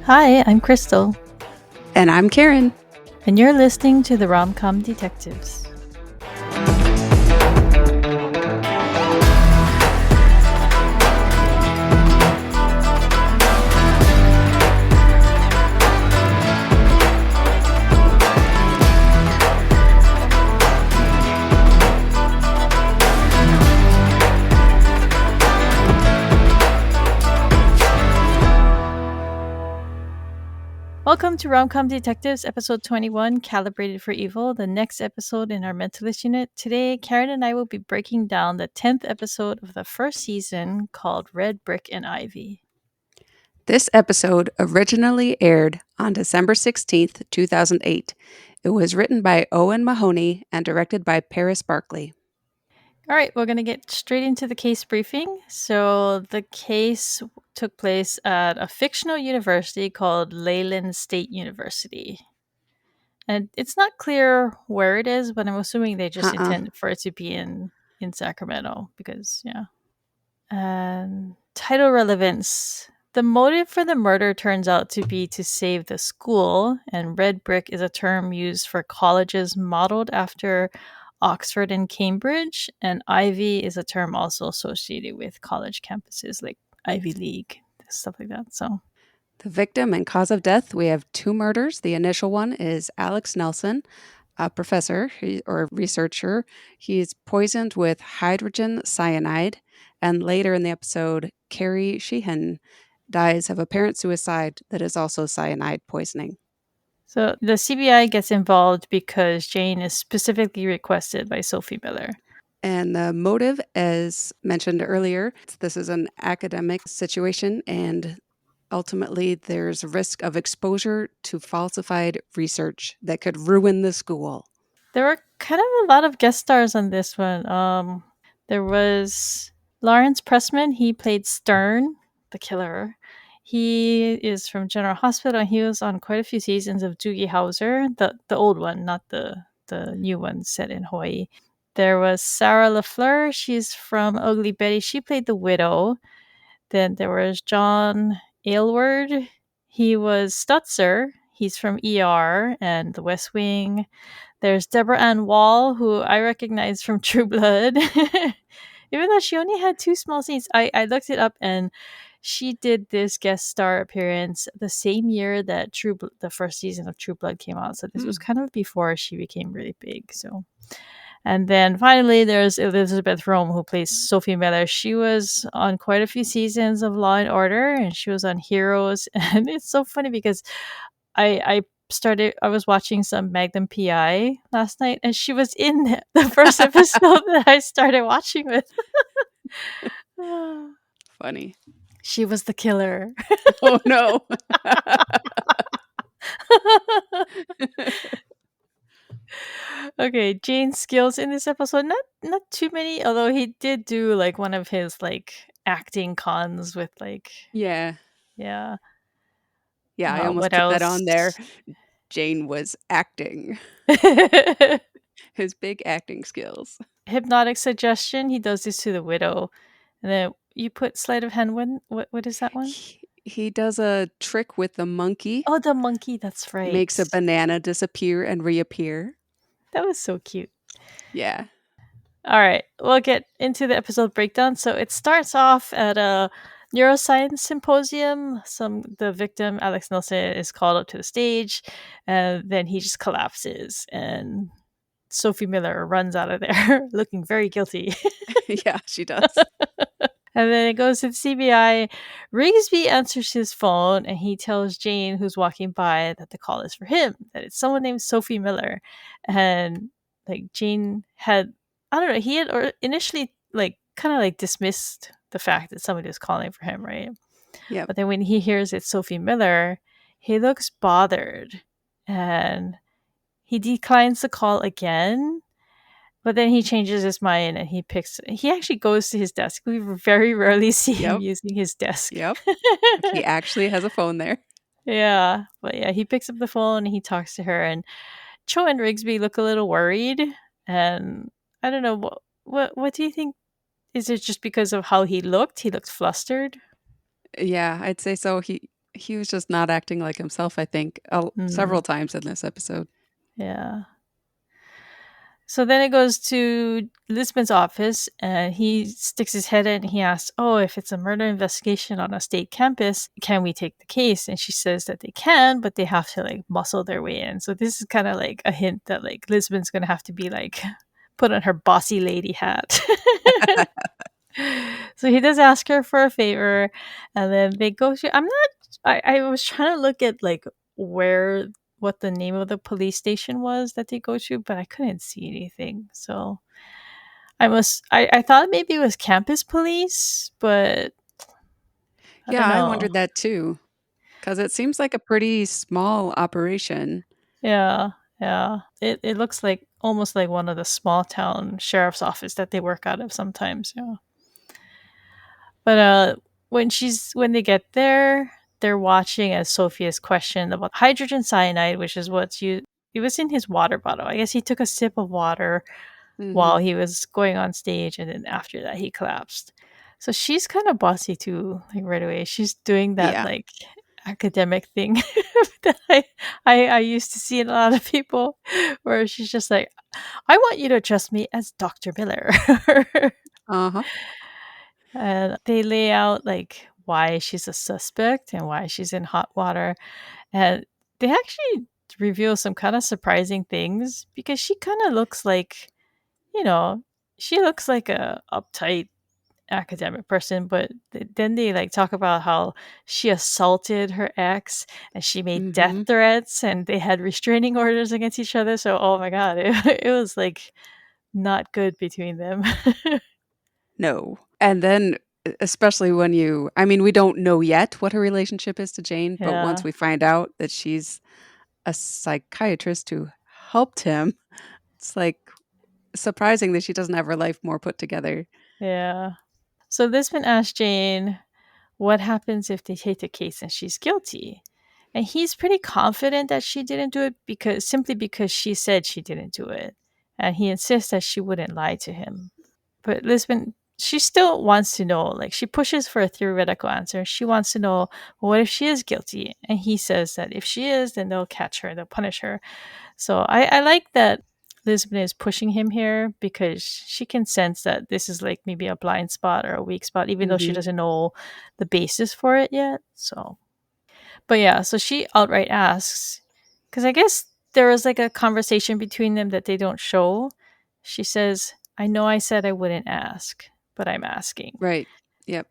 Hi, I'm Crystal, And I'm Karin. and you're listening to the Rom-Com Detectives. Welcome to Rom-Com Detectives, episode 21, Calibrated for Evil, the next episode in our Mentalist unit. Today, Karin and I will be breaking down the 10th episode of the first season called Red Brick and Ivy. This episode originally aired on December 16th, 2008. It was written by Owen Mahoney and directed by Paris Barkley. All right, we're going to get straight into the case briefing. So, the case took place at a fictional university called Leyland State University. And it's not clear where it is, but I'm assuming they just intended for it to be in Sacramento because, yeah. And title relevance. The motive for the murder turns out to be to save the school, and red brick is a term used for colleges modeled after Oxford and Cambridge, and Ivy is a term also associated with college campuses like Ivy League, stuff like that. So The victim and cause of death, we have two murders. The initial one is Alex Nelson, a professor or researcher. He's poisoned with hydrogen cyanide. And later in the episode, Carrie Sheehan dies of apparent suicide that is also cyanide poisoning. So the CBI gets involved because Jane is specifically requested by Sophie Miller. And the motive, as mentioned earlier, this is an academic situation, and ultimately there's a risk of exposure to falsified research that could ruin the school. There were kind of a lot of guest stars on this one. There was Lawrence Pressman. He played Stern, the killer. He is from General Hospital, and he was on quite a few seasons of Doogie Howser, the old one, not the new one set in Hawaii. There was Sarah LaFleur. She's from Ugly Betty. She played the widow. Then there was John Aylward. He was Stutzer. He's from ER and The West Wing. There's Deborah Ann Wall, who I recognize from True Blood. Even though she only had two small scenes, I looked it up, and she did this guest star appearance the same year that the first season of True Blood came out. So this was kind of before she became really big. So, and then finally there's Elizabeth Rome, who plays Sophie Miller. She was on quite a few seasons of Law and Order, and she was on Heroes. And it's so funny because I was watching some Magnum PI last night, and she was in the first episode that I started watching with. Funny. She was the killer. Oh, no. Okay, Jane's skills in this episode, not too many, although he did do like one of his like acting cons with like Yeah. yeah. I almost What put that else? on there. Jane was acting. His big acting skills. Hypnotic suggestion. He does this to the widow, and then you put sleight of hand. What is that one? He does a trick with the monkey. Oh, the monkey. That's right. Makes a banana disappear and reappear. That was so cute. Yeah. All right, we'll get into the episode breakdown. So it starts off at a neuroscience symposium. The victim, Alex Nelson, is called up to the stage, and then he just collapses, and Sophie Miller runs out of there looking very guilty. Yeah, she does. And then it goes to the CBI. Rigsby answers his phone, and he tells Jane, who's walking by, that the call is for him, that it's someone named Sophie Miller. And like Jane had, I don't know, he had initially like kind of like dismissed the fact that somebody was calling for him, right? Yeah. But then when he hears it's Sophie Miller, he looks bothered, and he declines the call again. But then he changes his mind, and he actually goes to his desk. We very rarely see him using his desk. Yep. He actually has a phone there. Yeah. But yeah, he picks up the phone and he talks to her, and Cho and Rigsby look a little worried. And I don't know, what do you think? Is it just because of how he looked? He looked flustered. Yeah, I'd say so. He was just not acting like himself, I think, Mm, several times in this episode. yeah. So then it goes to Lisbon's office, and he sticks his head in and he asks, "Oh, if it's a murder investigation on a state campus, can we take the case?" And she says that they can, but they have to like muscle their way in. So this is kind of like a hint that like Lisbon's gonna have to be like put on her bossy lady hat. So he does ask her for a favor, and then they go to. I'm not. I was trying to look at like where what the name of the police station was that they go to, but I couldn't see anything. So I thought maybe it was campus police, but I Yeah, don't I know. wondered that too, because it seems like a pretty small operation. Yeah, yeah. It looks like almost like one of the small town sheriff's office that they work out of sometimes. Yeah. But when they get there, they're watching as Sophie is questioned about hydrogen cyanide, which is what's you. It was in his water bottle. I guess he took a sip of water Hmm. while he was going on stage, and then after that, he collapsed. So she's kind of bossy too, like right away. She's doing that Yeah. like academic thing that I used to see in a lot of people, where she's just like, "I want you to trust me as Dr. Miller." Uh huh. And they lay out like why she's a suspect and why she's in hot water. And they actually reveal some kind of surprising things because she kind of looks like, you know, she looks like a uptight academic person, but then they like talk about how she assaulted her ex and she made death Hmm. threats and they had restraining orders against each other. So, oh my God, it was like not good between them. No. And then, especially when I mean, we don't know yet what her relationship is to Jane, but once Yeah. we find out that she's a psychiatrist who helped him, it's like surprising that she doesn't have her life more put together. Yeah. So Lisbon asked Jane what happens if they take the case and she's guilty. And he's pretty confident that she didn't do it because she said she didn't do it. And he insists that she wouldn't lie to him. But Lisbon, she still wants to know, like she pushes for a theoretical answer. She wants to know, well, what if she is guilty? And he says that if she is, then they'll catch her, they'll punish her. So I like that Lisbon is pushing him here because she can sense that this is like maybe a blind spot or a weak spot, even though she Hmm. doesn't know the basis for it yet. So, but yeah, so she outright asks, because I guess there was like a conversation between them that they don't show. She says, "I know I said I wouldn't ask, but I'm asking." Right. Yep.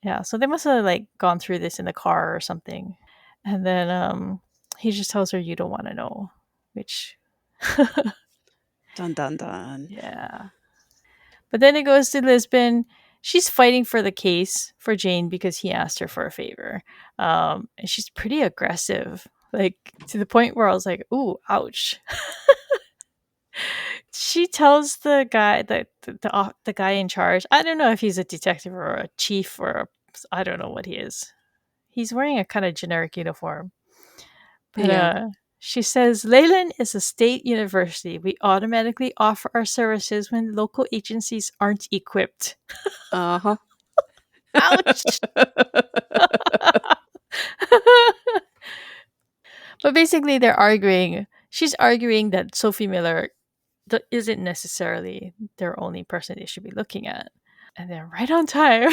Yeah, so they must have like gone through this in the car or something. And then he just tells her, "You don't want to know," which Dun dun dun. yeah. But then it goes to Lisbon. She's fighting for the case for Jane because he asked her for a favor. And she's pretty aggressive, like to the point where I was like, "Ooh, ouch." She tells the guy the guy in charge. I don't know if he's a detective or a chief or I don't know what he is. He's wearing a kind of generic uniform. But Yeah. she says Leyland is a state university. We automatically offer our services when local agencies aren't equipped. Uh huh. Ouch. But basically, they're arguing. She's arguing that Sophie Miller isn't necessarily their only person they should be looking at. And then, right on time,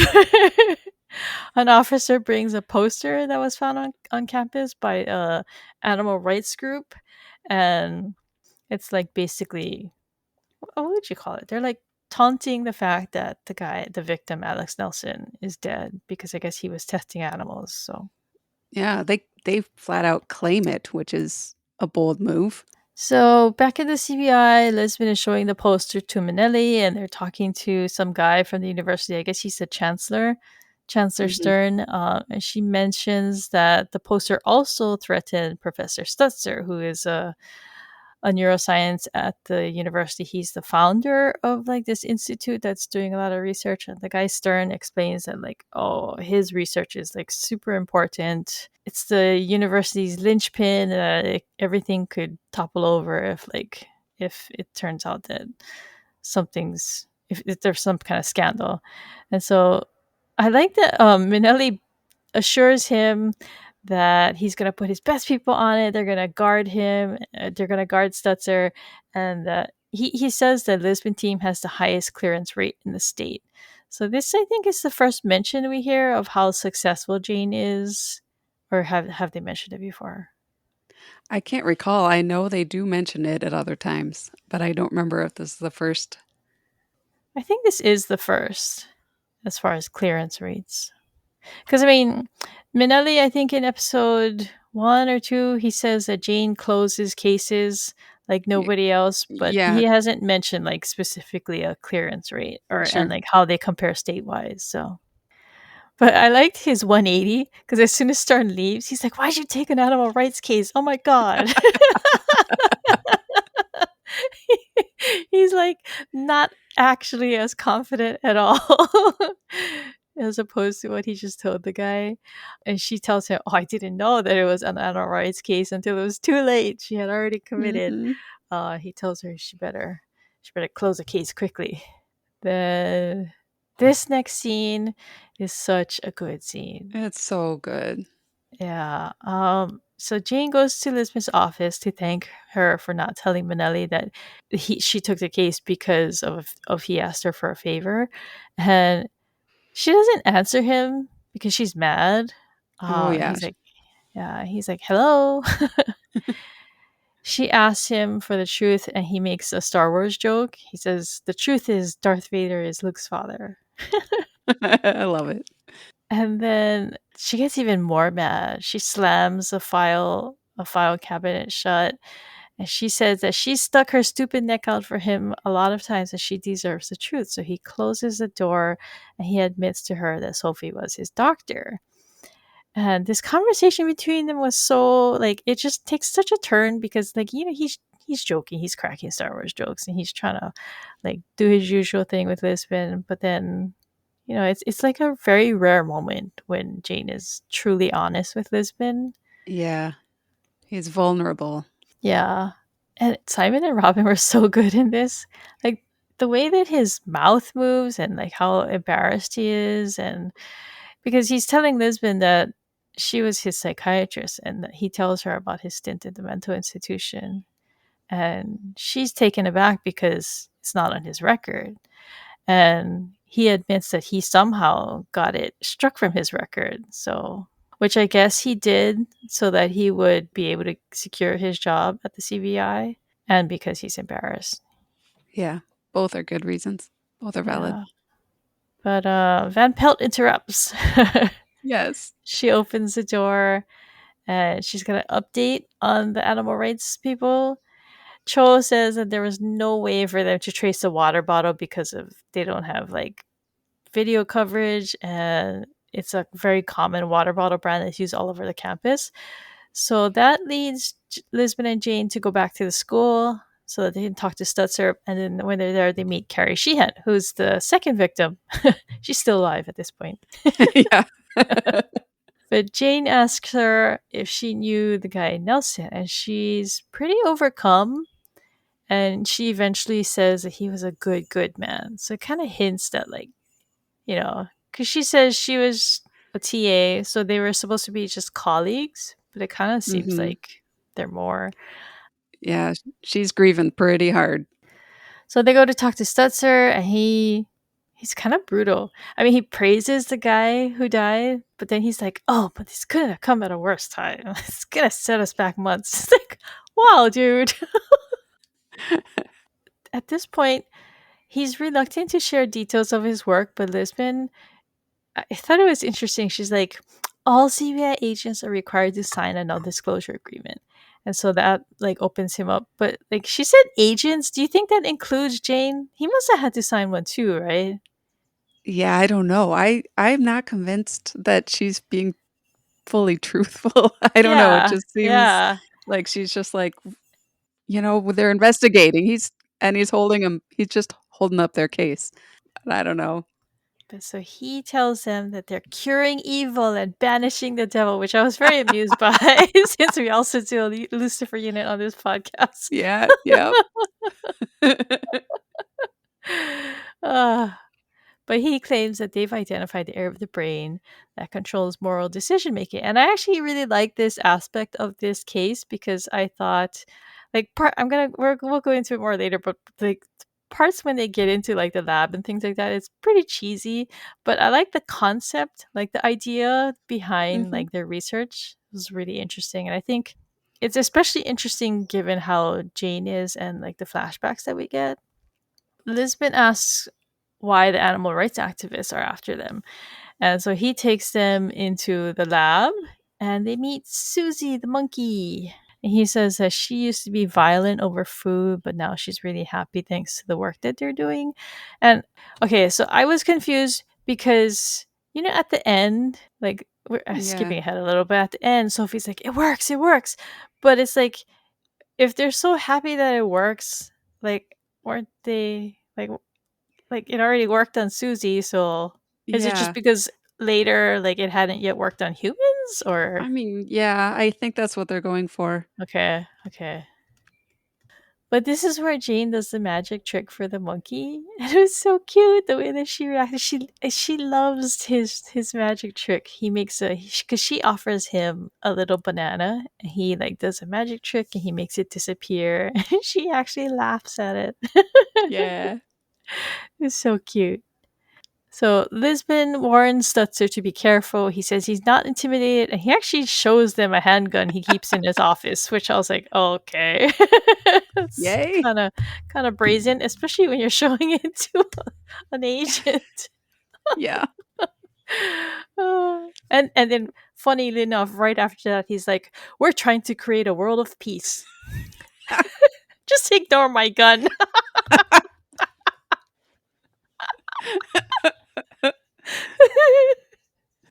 an officer brings a poster that was found on campus by a animal rights group, and it's like basically what would you call it? They're like taunting the fact that the victim, Alex Nelson, is dead because I guess he was testing animals. So Yeah. They flat out claim it, which is a bold move. back in the CBI, Lisbon is showing the poster to Manelli, and they're talking to some guy from the university. I guess he's the chancellor, Chancellor Hmm. Stern. And she mentions that the poster also threatened Professor Stutzer, who is a neuroscience at the university. He's the founder of like this institute that's doing a lot of research. And the guy Stern explains that like, oh, his research is like super important. It's the university's linchpin. Everything could topple over if it turns out that something's if there's some kind of scandal. And so I like that Minelli assures him that he's going to put his best people on it. They're going to guard him. They're going to guard Stutzer. And he says that Lisbon team has the highest clearance rate in the state. So this, I think, is the first mention we hear of how successful Jane is. Or have they mentioned it before? I can't recall. I know they do mention it at other times, but I don't remember if this is the first. I think this is the first as far as clearance rates. Because, I mean, Minelli, I think in episode 1 or 2, he says that Jane closes cases like Y- nobody else, but Yeah, he hasn't mentioned like specifically a clearance rate or and sure. like how they compare statewide. So, but I liked his 180 because as soon as Stern leaves, he's like, "Why'd you take an animal rights case? Oh my god!" He's like not actually as confident at all as opposed to what he just told the guy. And she tells him, "Oh, I didn't know that it was an animal rights case until it was too late. She had already committed." Mhm. He tells her she better close the case quickly. The This next scene is such a good scene. It's so good. Yeah. So Jane goes to Lisbon's office to thank her for not telling Manelli that she took the case because of he asked her for a favor, and she doesn't answer him because she's mad. Oh, yeah. He's like, yeah, he's like, hello. She asks him for the truth, and he makes a Star Wars joke. He says, "The truth is Darth Vader is Luke's father." I love it. And then she gets even more mad. She slams a file cabinet shut, and she says that she stuck her stupid neck out for him a lot of times and she deserves the truth. So he closes the door and he admits to her that Sophie was his doctor. And this conversation between them was so like it just takes such a turn because he's joking, he's cracking Star Wars jokes and he's trying to like do his usual thing with Lisbon, but then it's like a very rare moment when Jane is truly honest with Lisbon. Yeah, he's vulnerable. Yeah. And Simon and Robin were so good in this. Like the way that his mouth moves and like how embarrassed he is and because he's telling Lisbon that she was his psychiatrist and that he tells her about his stint at the mental institution and she's taken aback because it's not on his record. And he admits that he somehow got it struck from his record. So, which I guess he did so that he would be able to secure his job at the CBI and because he's embarrassed. Yeah, both are good reasons. Both are valid. Yeah. But Van Pelt interrupts. Yes. She opens the door and she's going to update on the animal rights people. Cho says that there was no way for them to trace the water bottle because of they don't have like video coverage and it's a very common water bottle brand that's used all over the campus. So that leads Lisbon and Jane to go back to the school so that they can talk to Stutzer. And then when they're there, they meet Carrie Sheehan, who's the second victim. She's still alive at this point. Yeah. But Jane asks her if she knew the guy Nelson, and she's pretty overcome. And she eventually says that he was a good man. So it kind of hints that, like, because she says she was a TA, so they were supposed to be just colleagues, but it kind of seems Mhm. like they're more. Yeah, she's grieving pretty hard. So they go to talk to Stutzer, and he's kind of brutal. I mean, he praises the guy who died, but then he's like, "Oh, but this could have come at a worse time. It's gonna set us back months." It's like, wow, dude. At this point, he's reluctant to share details of his work, but Lisbon, I thought it was interesting. She's like, all CBI agents are required to sign a non-disclosure agreement. And so that like opens him up. But like she said agents, do you think that includes Jane? He must have had to sign one too, right? Yeah, I don't know. I'm not convinced that she's being fully truthful. I don't know. It Yeah. just seems Yeah. like she's just like, they're investigating. He's just holding up their case. I don't know. But so he tells them that they're curing evil and banishing the devil, which I was very amused by since we also do a Lucifer unit on this podcast. Yeah, yep. uh, But he claims that they've identified the area of the brain that controls moral decision making. And I actually really like this aspect of this case because I thought, like, we'll go into it more later, but like parts when they get into like the lab and things like that, it's pretty cheesy. But I like the concept, like the idea behind Mhm. like their research was really interesting. And I think it's especially interesting given how Jane is and like the flashbacks that we get. Lisbon asks why the animal rights activists are after them. And so he takes them into the lab and they meet Susie the monkey. And he says that she used to be violent over food, but now she's really happy thanks to the work that they're doing. And okay, so I was confused because, at the end, like, we're Yeah. skipping ahead a little bit. At the end, Sophie's like, it works, it works. But it's like, if they're so happy that it works, like, weren't they like it already worked on Susie, so is it just Yeah. because later like it hadn't yet worked on humans or I mean, yeah, I think that's what they're going for. okay, okay. But this is where Jane does the magic trick for the monkey. And it was so cute the way that she reacted. She loves his magic trick. He makes a because she offers him a little banana and he like does a magic trick and he makes it disappear. And she actually laughs at it. Yeah. It's so cute. So Lisbon warns Stutzer to be careful. He says he's not intimidated, and he actually shows them a handgun he keeps in his office, which I was like, oh, okay, that's Yay. kind of brazen, especially when you're showing it to an agent. Yeah. And then, funnily enough, right after that, he's like, "We're trying to create a world of peace. Just ignore my gun."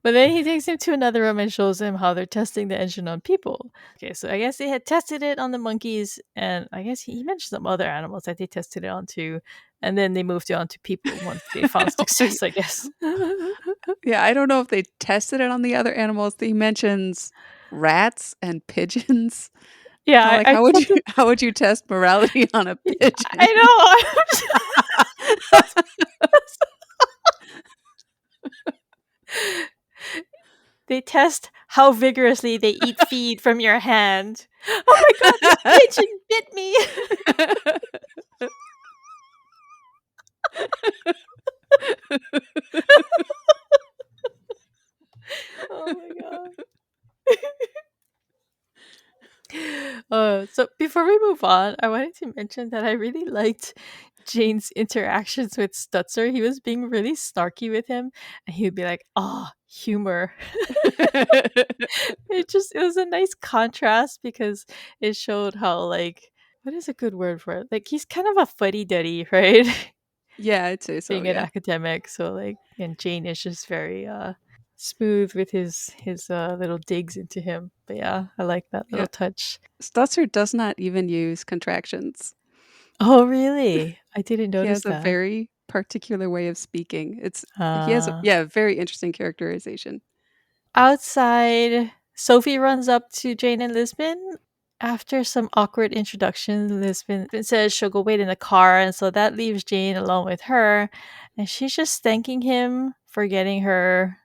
But then he takes him to another room and shows him how they're testing the engine on people. Okay, so I guess they had tested it on the monkeys, and I guess he mentioned some other animals that they tested it on too, and then they moved it on to people once they found success, I guess. Yeah, I don't know if they tested it on the other animals. He mentions rats and pigeons. Yeah, I How would told you them. how would you test morality on a pigeon? I know. They test how vigorously they eat feed from your hand. Oh my god, this pigeon bit me. Oh my god. So before we move on, I wanted to mention that I really liked Jane's interactions with Stutzer. He was being really snarky with him, and he would be like, "Oh, humor." It was a nice contrast because it showed how like what is a good word for it? Like he's kind of a fuddy duddy, right? Yeah, I'd say so, Being an yeah. academic, so like, and Jane is just very smooth with his little digs into him. But yeah, I like that Yeah. little touch. Stutzer does not even use contractions. Oh, really? I didn't He notice has a that. very particular way of speaking. He has a Uh, yeah, very interesting characterization. Outside, Sophie runs up to Jane and Lisbon. After some awkward introductions, Lisbon says she'll go wait in the car, and so that leaves Jane alone with her. And she's just thanking him for getting her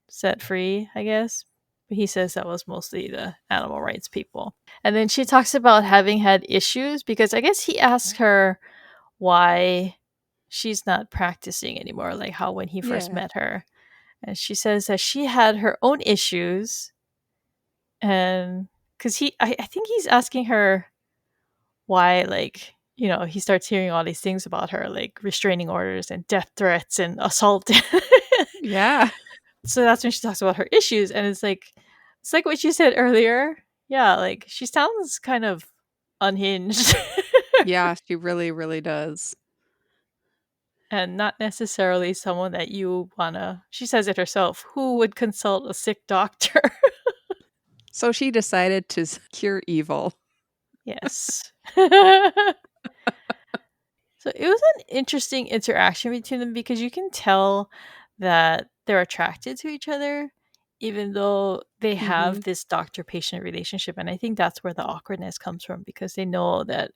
set free, I guess. But he says that was mostly the animal rights people. And then she talks about having had issues because I guess he asked her why she's not practicing anymore, like how when he first Yeah. met her. And she says that she had her own issues, and because I think he's asking her why, like, he starts hearing all these things about her, like restraining orders and death threats and assault. Yeah. So that's when she talks about her issues, and it's like what you said earlier. Yeah, like she sounds kind of unhinged. Yeah, she really, really does. And not necessarily someone that you wanna, she says it herself, who would consult a sick doctor. So she decided to cure evil. Yes. So it was an interesting interaction between them because you can tell that they're attracted to each other, even though they have Mhm. this doctor patient relationship. And I think that's where the awkwardness comes from because they know that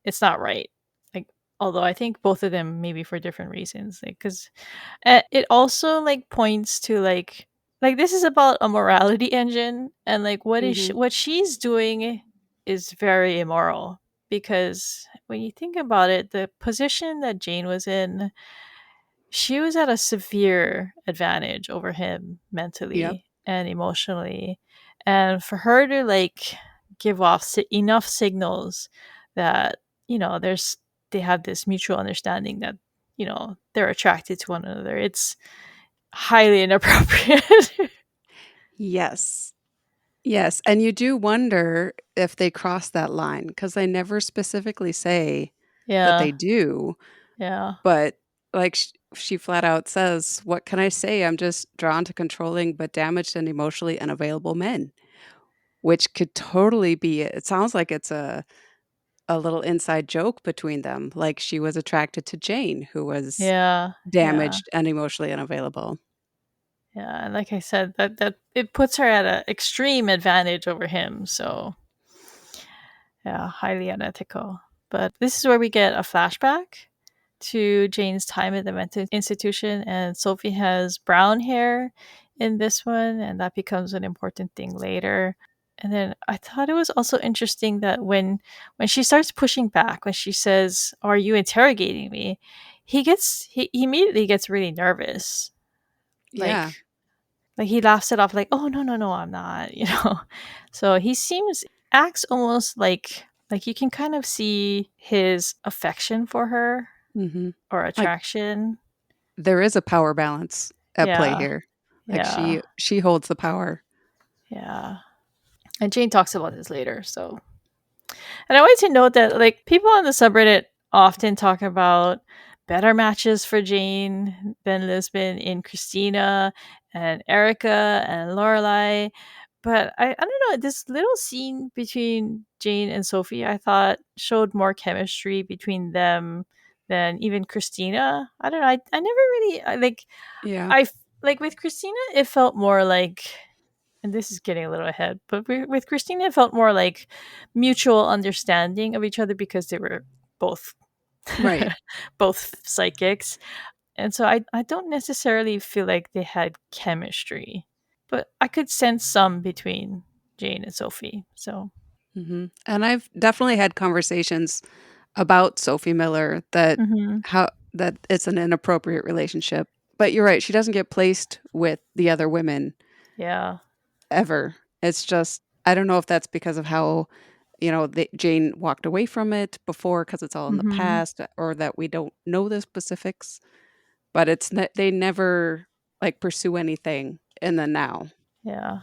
it's not right. Like, Although I think both of them maybe for different reasons, like because it also like points to like this is about a morality engine, and like Mhm. what she's doing is very immoral, because when you think about it, the position that Jane was in, she was at a severe advantage over him Yep. mentally and emotionally. And for her to like give off enough signals that, there's they have this mutual understanding that, they're attracted to one another, it's highly inappropriate. Yes. Yes, and you do wonder if they cross that line because they never specifically say that Yeah. they do, Yeah. but, like, she flat out says, "What can I say? I'm just drawn to controlling but damaged and emotionally unavailable men," which could totally be it. It sounds like it's a little inside joke between them, like she was attracted to Jane, who was Yeah. Yeah. damaged and emotionally unavailable. Yeah. And like I said, that it puts her at an extreme advantage over him. So yeah, highly unethical. But this is where we get a flashback to Jane's time at the mental institution, and Sophie has brown hair in this one, and that becomes an important thing later. And then I thought it was also interesting that when she starts pushing back, when she says, "Are you interrogating me?" He immediately gets really nervous. Yeah. Like he laughs it off like, "Oh no, no, no, I'm not," So he seems acts almost like you can kind of see his affection for her Mhm. or Like, attraction. there is a power balance at play Yeah. here. Like, Yeah. she holds the power. Yeah. And Jane talks about this later, so and I wanted to note that like people on the subreddit often talk about better matches for Jane than Lisbon in Christina and Erica and Lorelai. But I don't know, this little scene between Jane and Sophie I thought showed more chemistry between them than even Christina. I don't know. I never really Yeah. I like with Christina it felt more like, and this is getting a little ahead, but with Christina, it felt more like mutual understanding of each other because they were both Right. both psychics, and so I don't necessarily feel like they had chemistry, but I could sense some between Jane and Sophie. So, Mhm. And I've definitely had conversations about Sophie Miller that hmm, how that it's an inappropriate relationship. But you're right, she doesn't get placed with the other women yeah, ever. It's just I don't know if that's because of how, Jane walked away from it before because it's all in the hmm, past or that we don't know the specifics, but they never, like, pursue anything in the now. yeah,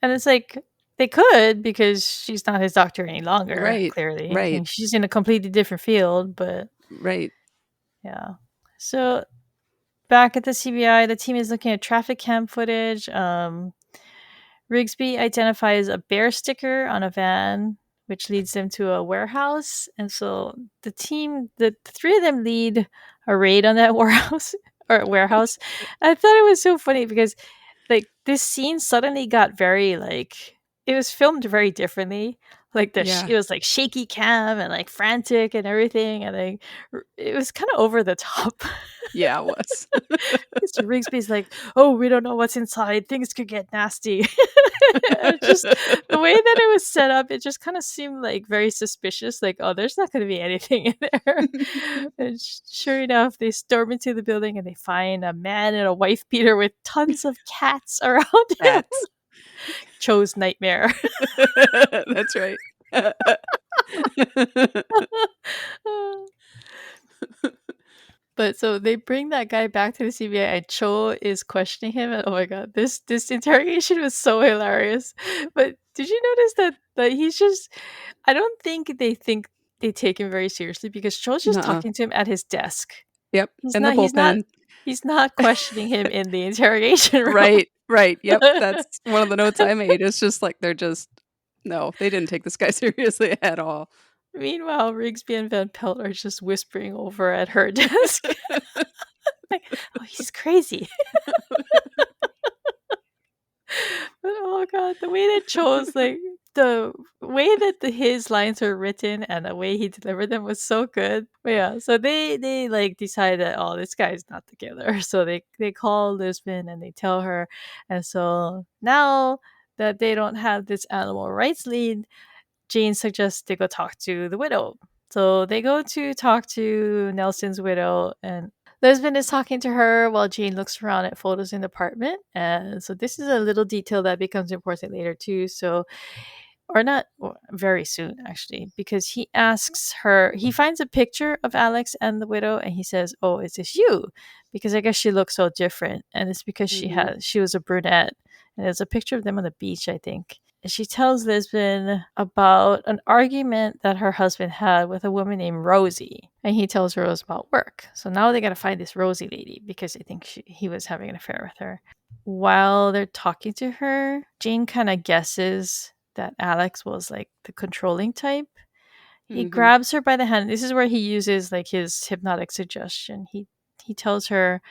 and it's like they could because she's not his doctor any longer. Right. Clearly, Right. and she's in a completely different field, but Right. yeah. So back at the CBI, the team is looking at traffic cam footage. Rigsby identifies a bear sticker on a van, which leads them to a warehouse. And so the three of them lead a raid on that warehouse or warehouse. I thought it was so funny because like this scene suddenly got very like it was filmed very differently. Like Yeah. it was like shaky cam and like frantic and everything, and like it was kind of over the top. Yeah, it was. Mr. Rigsby's like, "Oh, we don't know what's inside. Things could get nasty." It just the way that it was set up, it just kind of seemed like very suspicious. Like, oh, there's not going to be anything in there. And sure enough, they storm into the building and they find a man in a wife beater with tons of cats around him. Cats. Cho's nightmare. That's right. But so they bring that guy back to the CBI, and Cho is questioning him. And oh my god, this interrogation was so hilarious. But did you notice that he's just? I don't think they take him very seriously because Cho's just Nuh-uh. talking to him at his desk. Yep, He's in the not. He's not. bullpen. He's not questioning him in the interrogation room. Right, right, yep, that's one of the notes I made. It's just like they're just no, they didn't take this guy seriously at all. Meanwhile, Rigsby and Van Pelt are just whispering over at her desk, like, "Oh, he's crazy." But oh god, the way that Cho's like the way that his lines are written and the way he delivered them was so good. But yeah, so they like decide that, oh, this guy's not together. So they call Lisbon and they tell her, and so now that they don't have this animal rights lead, Jane suggests they go talk to the widow. So they go to talk to Nelson's widow, and Lisbon is talking to her while Jane looks around at photos in the apartment. And so this is a little detail that becomes important later too. So, or not very soon actually, because he asks her, he finds a picture of Alex and the widow, and he says, "Oh, is this you?" Because I guess she looks so different, and it's because Hmm. she was a brunette, and there's a picture of them on the beach, I think. And she tells Lisbon about an argument that her husband had with a woman named Rosie, and he tells her it was about work. So now they got to find this Rosie lady because they think he was having an affair with her. While they're talking to her, Jane kind of guesses that Alex was like the controlling type. He Hmm. grabs her by the hand. This is where he uses like his hypnotic suggestion. He tells her,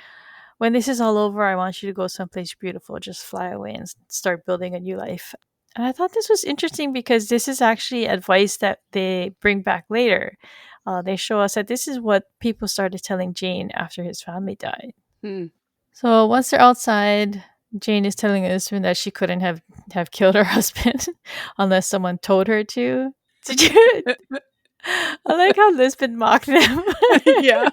"When this is all over, I want you to go someplace beautiful. Just fly away and start building a new life." And I thought this was interesting because this is actually advice that they bring back later. They show us that this is what people started telling Jane after his family died. Hmm. So once they're outside, Jane is telling Usman that she couldn't have killed her husband unless someone told her to. Did you? I like how Lisbon mocked them. Yeah,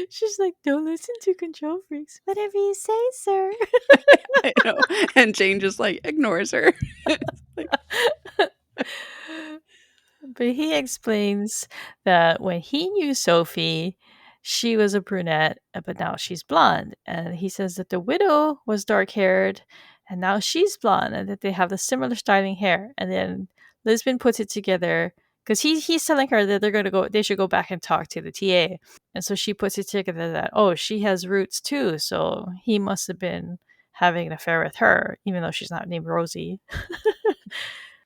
She's like, "Don't listen to control freaks. Whatever you say, sir." I know. And Jane just like ignores her. It's like, But he explains that when he knew Sophie, she was a brunette, but now she's blonde. And he says that the widow was dark haired, and now she's blonde, and that they have the similar styling hair. And then Lisbon puts it together because he's telling her that they should go back and talk to the TA. And so she puts it together that, oh, she has roots too. So he must have been having an affair with her, even though she's not named Rosie.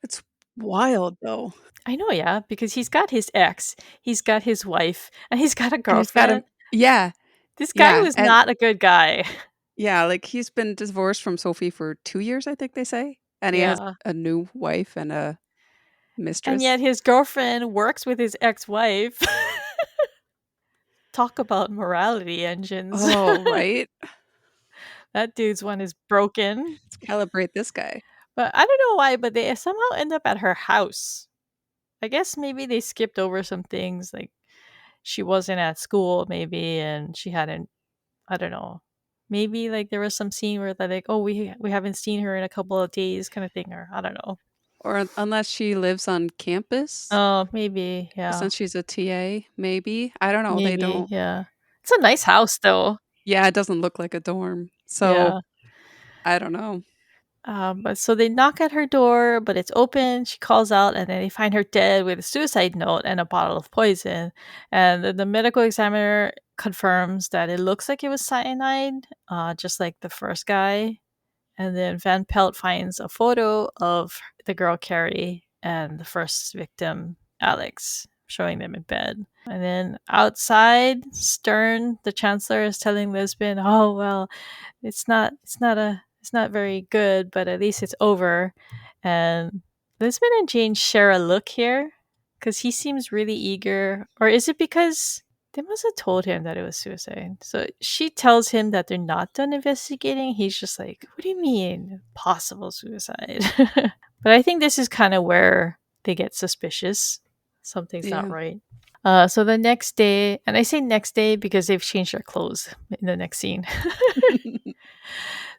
it's wild though. I know, yeah, because he's got his ex, he's got his wife, and he's got a And he's got him. girlfriend. Yeah, This guy yeah. was And not a good guy. yeah, like he's been divorced from Sophie for 2 years, I think they say. And he has Yeah. a new wife and a And yet mistress. his girlfriend works with his ex-wife. Talk about morality engines. Oh, right. That dude's one is broken. Let's calibrate this guy. But I don't know why, but they somehow end up at her house. I guess maybe they skipped over some things, like she wasn't at school, maybe, and she hadn't, I don't know. Maybe like there was some scene where they're like, "Oh, we haven't seen her in a couple of days," kind of thing, or I don't know. Or unless she lives on campus, Oh, maybe, yeah, since she's a TA, maybe. I don't know. They maybe, don't. yeah. It's a nice house, though. Yeah, it doesn't look like a dorm. So Yeah. I don't know. But so they knock at her door, but it's open. She calls out, and then they find her dead with a suicide note and a bottle of poison. And the medical examiner confirms that it looks like it was cyanide, just like the first guy. And then Van Pelt finds a photo of the girl Carrie and the first victim, Alex, showing them in bed. And then outside, Stern, the chancellor, is telling Lisbon, "Oh well, it's not very good, but at least it's over." And Lisbon and Jane share a look here because he seems really eager. Or is it because they must have told him that it was suicide? So she tells him that they're not done investigating. He's just like, "What do you mean, possible suicide?" But I think this is kind of where they get suspicious. Something's not Yeah. right. So the next day, and I say next day because they've changed their clothes in the next scene.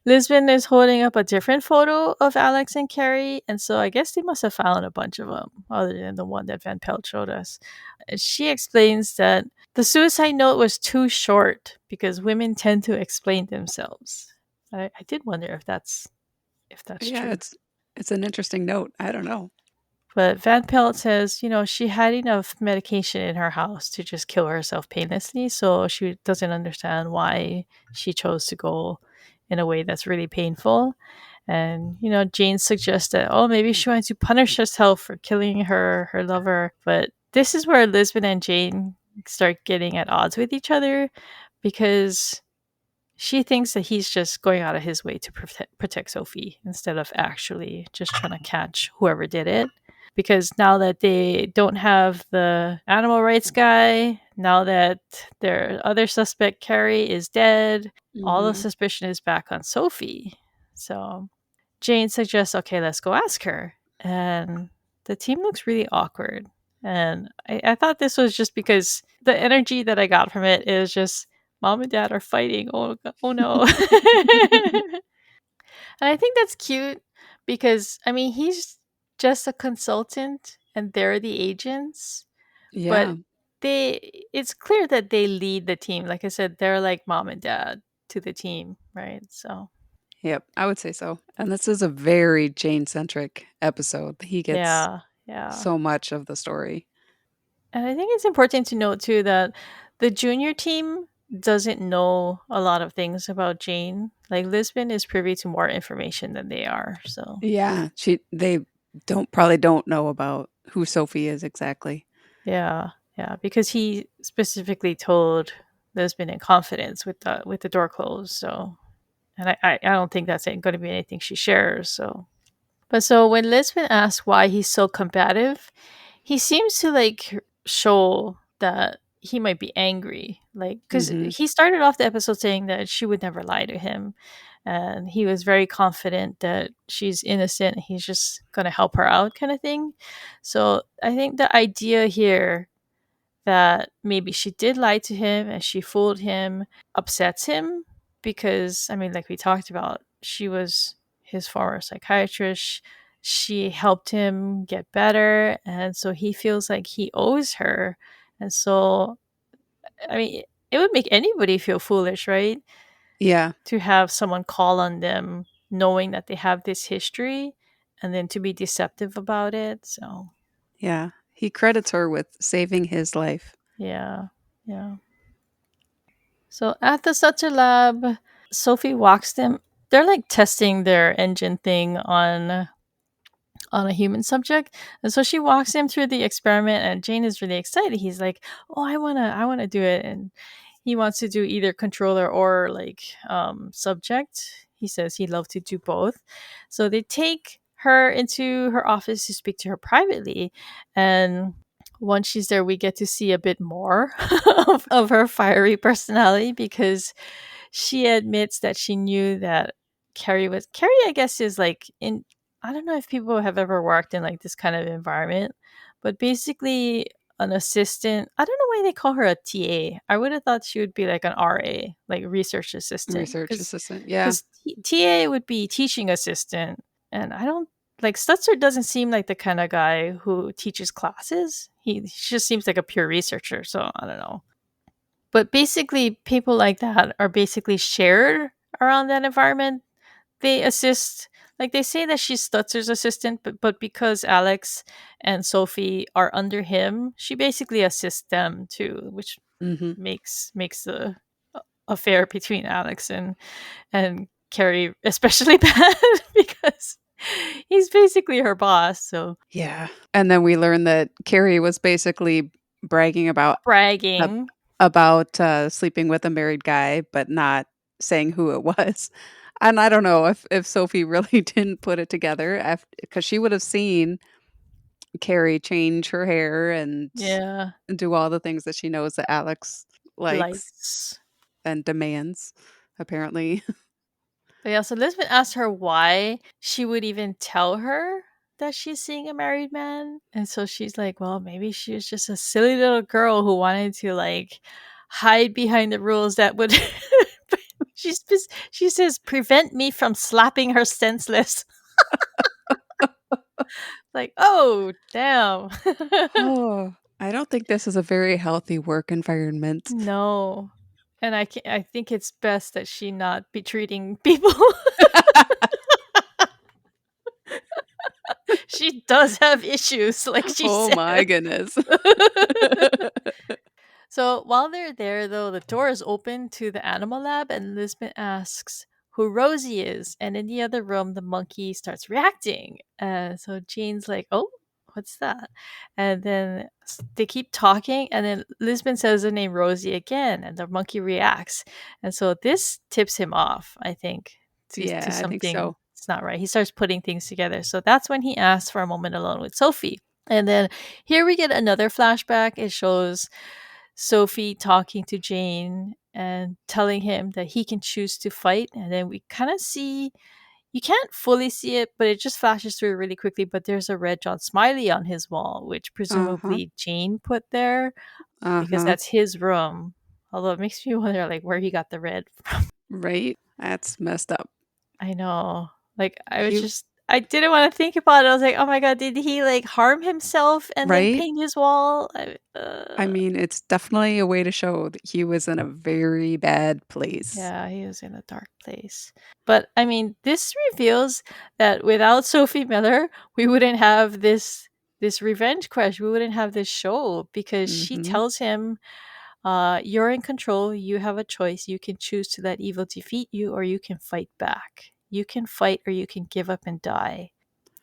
Lisbon is holding up a different photo of Alex and Carrie, and so I guess they must have found a bunch of them, other than the one that Van Pelt showed us. And she explains that the suicide note was too short because women tend to explain themselves. I did wonder if that's Yeah, true. it's an interesting note. I don't know. But Van Pelt says, she had enough medication in her house to just kill herself painlessly, so she doesn't understand why she chose to go in a way that's really painful. And, Jane suggests that, oh, maybe she wanted to punish herself for killing her lover. But this is where Lisbon and Jane start getting at odds with each other because she thinks that he's just going out of his way to protect Sophie instead of actually just trying to catch whoever did it. Because now that they don't have the animal rights guy, now that their other suspect, Carrie, is dead, all the Mhm. suspicion is back on Sophie. So Jane suggests, okay, let's go ask her. And the team looks really awkward. And I thought this was just because the energy that I got from it is just mom and dad are fighting. Oh no. And I think that's cute because, I mean, he's just a consultant and they're the agents, but Yeah. it's clear that they lead the team. Like I said, they're like mom and dad to the team, right? So, Yep, I would say so. And this is a very Jane-centric episode. He gets yeah, yeah. so much of the story. And I think it's important to note too that the junior team doesn't know a lot of things about Jane. Like Lisbon is privy to more information than they are. So, Yeah, they don't know about who Sophie is exactly. yeah, yeah, because he specifically told Lisbon in confidence with the door closed. So, and I don't think that's going to be anything she shares. So, but so when Lisbon asks why he's so combative, he seems to like show that he might be angry, like because Mhm. he started off the episode saying that she would never lie to him, and he was very confident that she's innocent. He's just gonna help her out, kind of thing. So I think the idea here that maybe she did lie to him and she fooled him upsets him because, I mean, like we talked about, she was his former psychiatrist. She helped him get better. And so he feels like he owes her. And so, I mean, it would make anybody feel foolish, right? Yeah, To have someone call on them knowing that they have this history and then to be deceptive about it. So, yeah. He credits her with saving his life. yeah, yeah. So at the Sutter lab, Sophie walks them. They're like testing their engine thing on a human subject, and so she walks him through the experiment. And Jane is really excited. He's like, "Oh, I wanna do it," and he wants to do either controller or like subject. He says he'd love to do both. So they take her into her office to speak to her privately, and once she's there, we get to see a bit more of her fiery personality because she admits that she knew that Carrie, I guess, is like in, I don't know if people have ever worked in like this kind of environment, but basically an assistant. I don't know why they call her a TA. I would have thought she would be like an RA, like research assistant, Research because assistant. Yeah. because TA would be teaching assistant, and I don't like Stutzer doesn't seem like the kind of guy who teaches classes. He just seems like a pure researcher. So I don't know. But basically, people like that are basically shared around that environment. They assist, like they say that she's Stutzer's assistant, but because Alex and Sophie are under him, she basically assists them too, which Mhm. makes the affair between Alex and Carrie especially bad because he's basically her boss. So Yeah. And then we learn that Carrie was basically bragging ab bragging, about, sleeping with a married guy, but not saying who it was. And I don't know if Sophie really didn't put it together because she would have seen Carrie change her hair and yeah, do all the things that she knows that Alex likes likes. and demands, apparently. But yeah, so Lisbeth asked her why she would even tell her that she's seeing a married man. And so she's like, well, maybe she was just a silly little girl who wanted to like hide behind the rules that would she says prevent me from slapping her senseless. Like, oh, damn. Oh, I don't think this is a very healthy work environment. No. And I think it's best that she not be treating people. She does have issues, like she Oh said. my goodness. So while they're there, though, the door is open to the animal lab, and Lisbeth asks who Rosie is. And in the other room, the monkey starts reacting. So Jane's like, oh. what's that? And then they keep talking, and then Lisbon says the name Rosie again, and the monkey reacts. And so this tips him off, I think, to Yeah, I think something so. it's not right. He starts putting things together. So that's when he asks for a moment alone with Sophie. And then here we get another flashback. It shows Sophie talking to Jane and telling him that he can choose to fight. And then we kind of see, you can't fully see it, but it just flashes through really quickly. But there's a red John Smiley on his wall, which Uh-huh. presumably Jane put there because Uh-huh. that's his room. Although it makes me wonder, like, where he got the red from. Right? That's messed up. I know. Like, He I didn't want to think about it. I was like, oh my God, did he like harm himself and then right? paint his wall? I mean, it's definitely a way to show that he was in a very bad place. Yeah, he was in a dark place. But I mean, this reveals that without Sophie Miller, we wouldn't have this revenge quest. We wouldn't have this show because she Mhm. tells him, "You're in control. You have a choice. You can choose to let evil defeat you, or you can fight back. You can fight, or you can give up and die."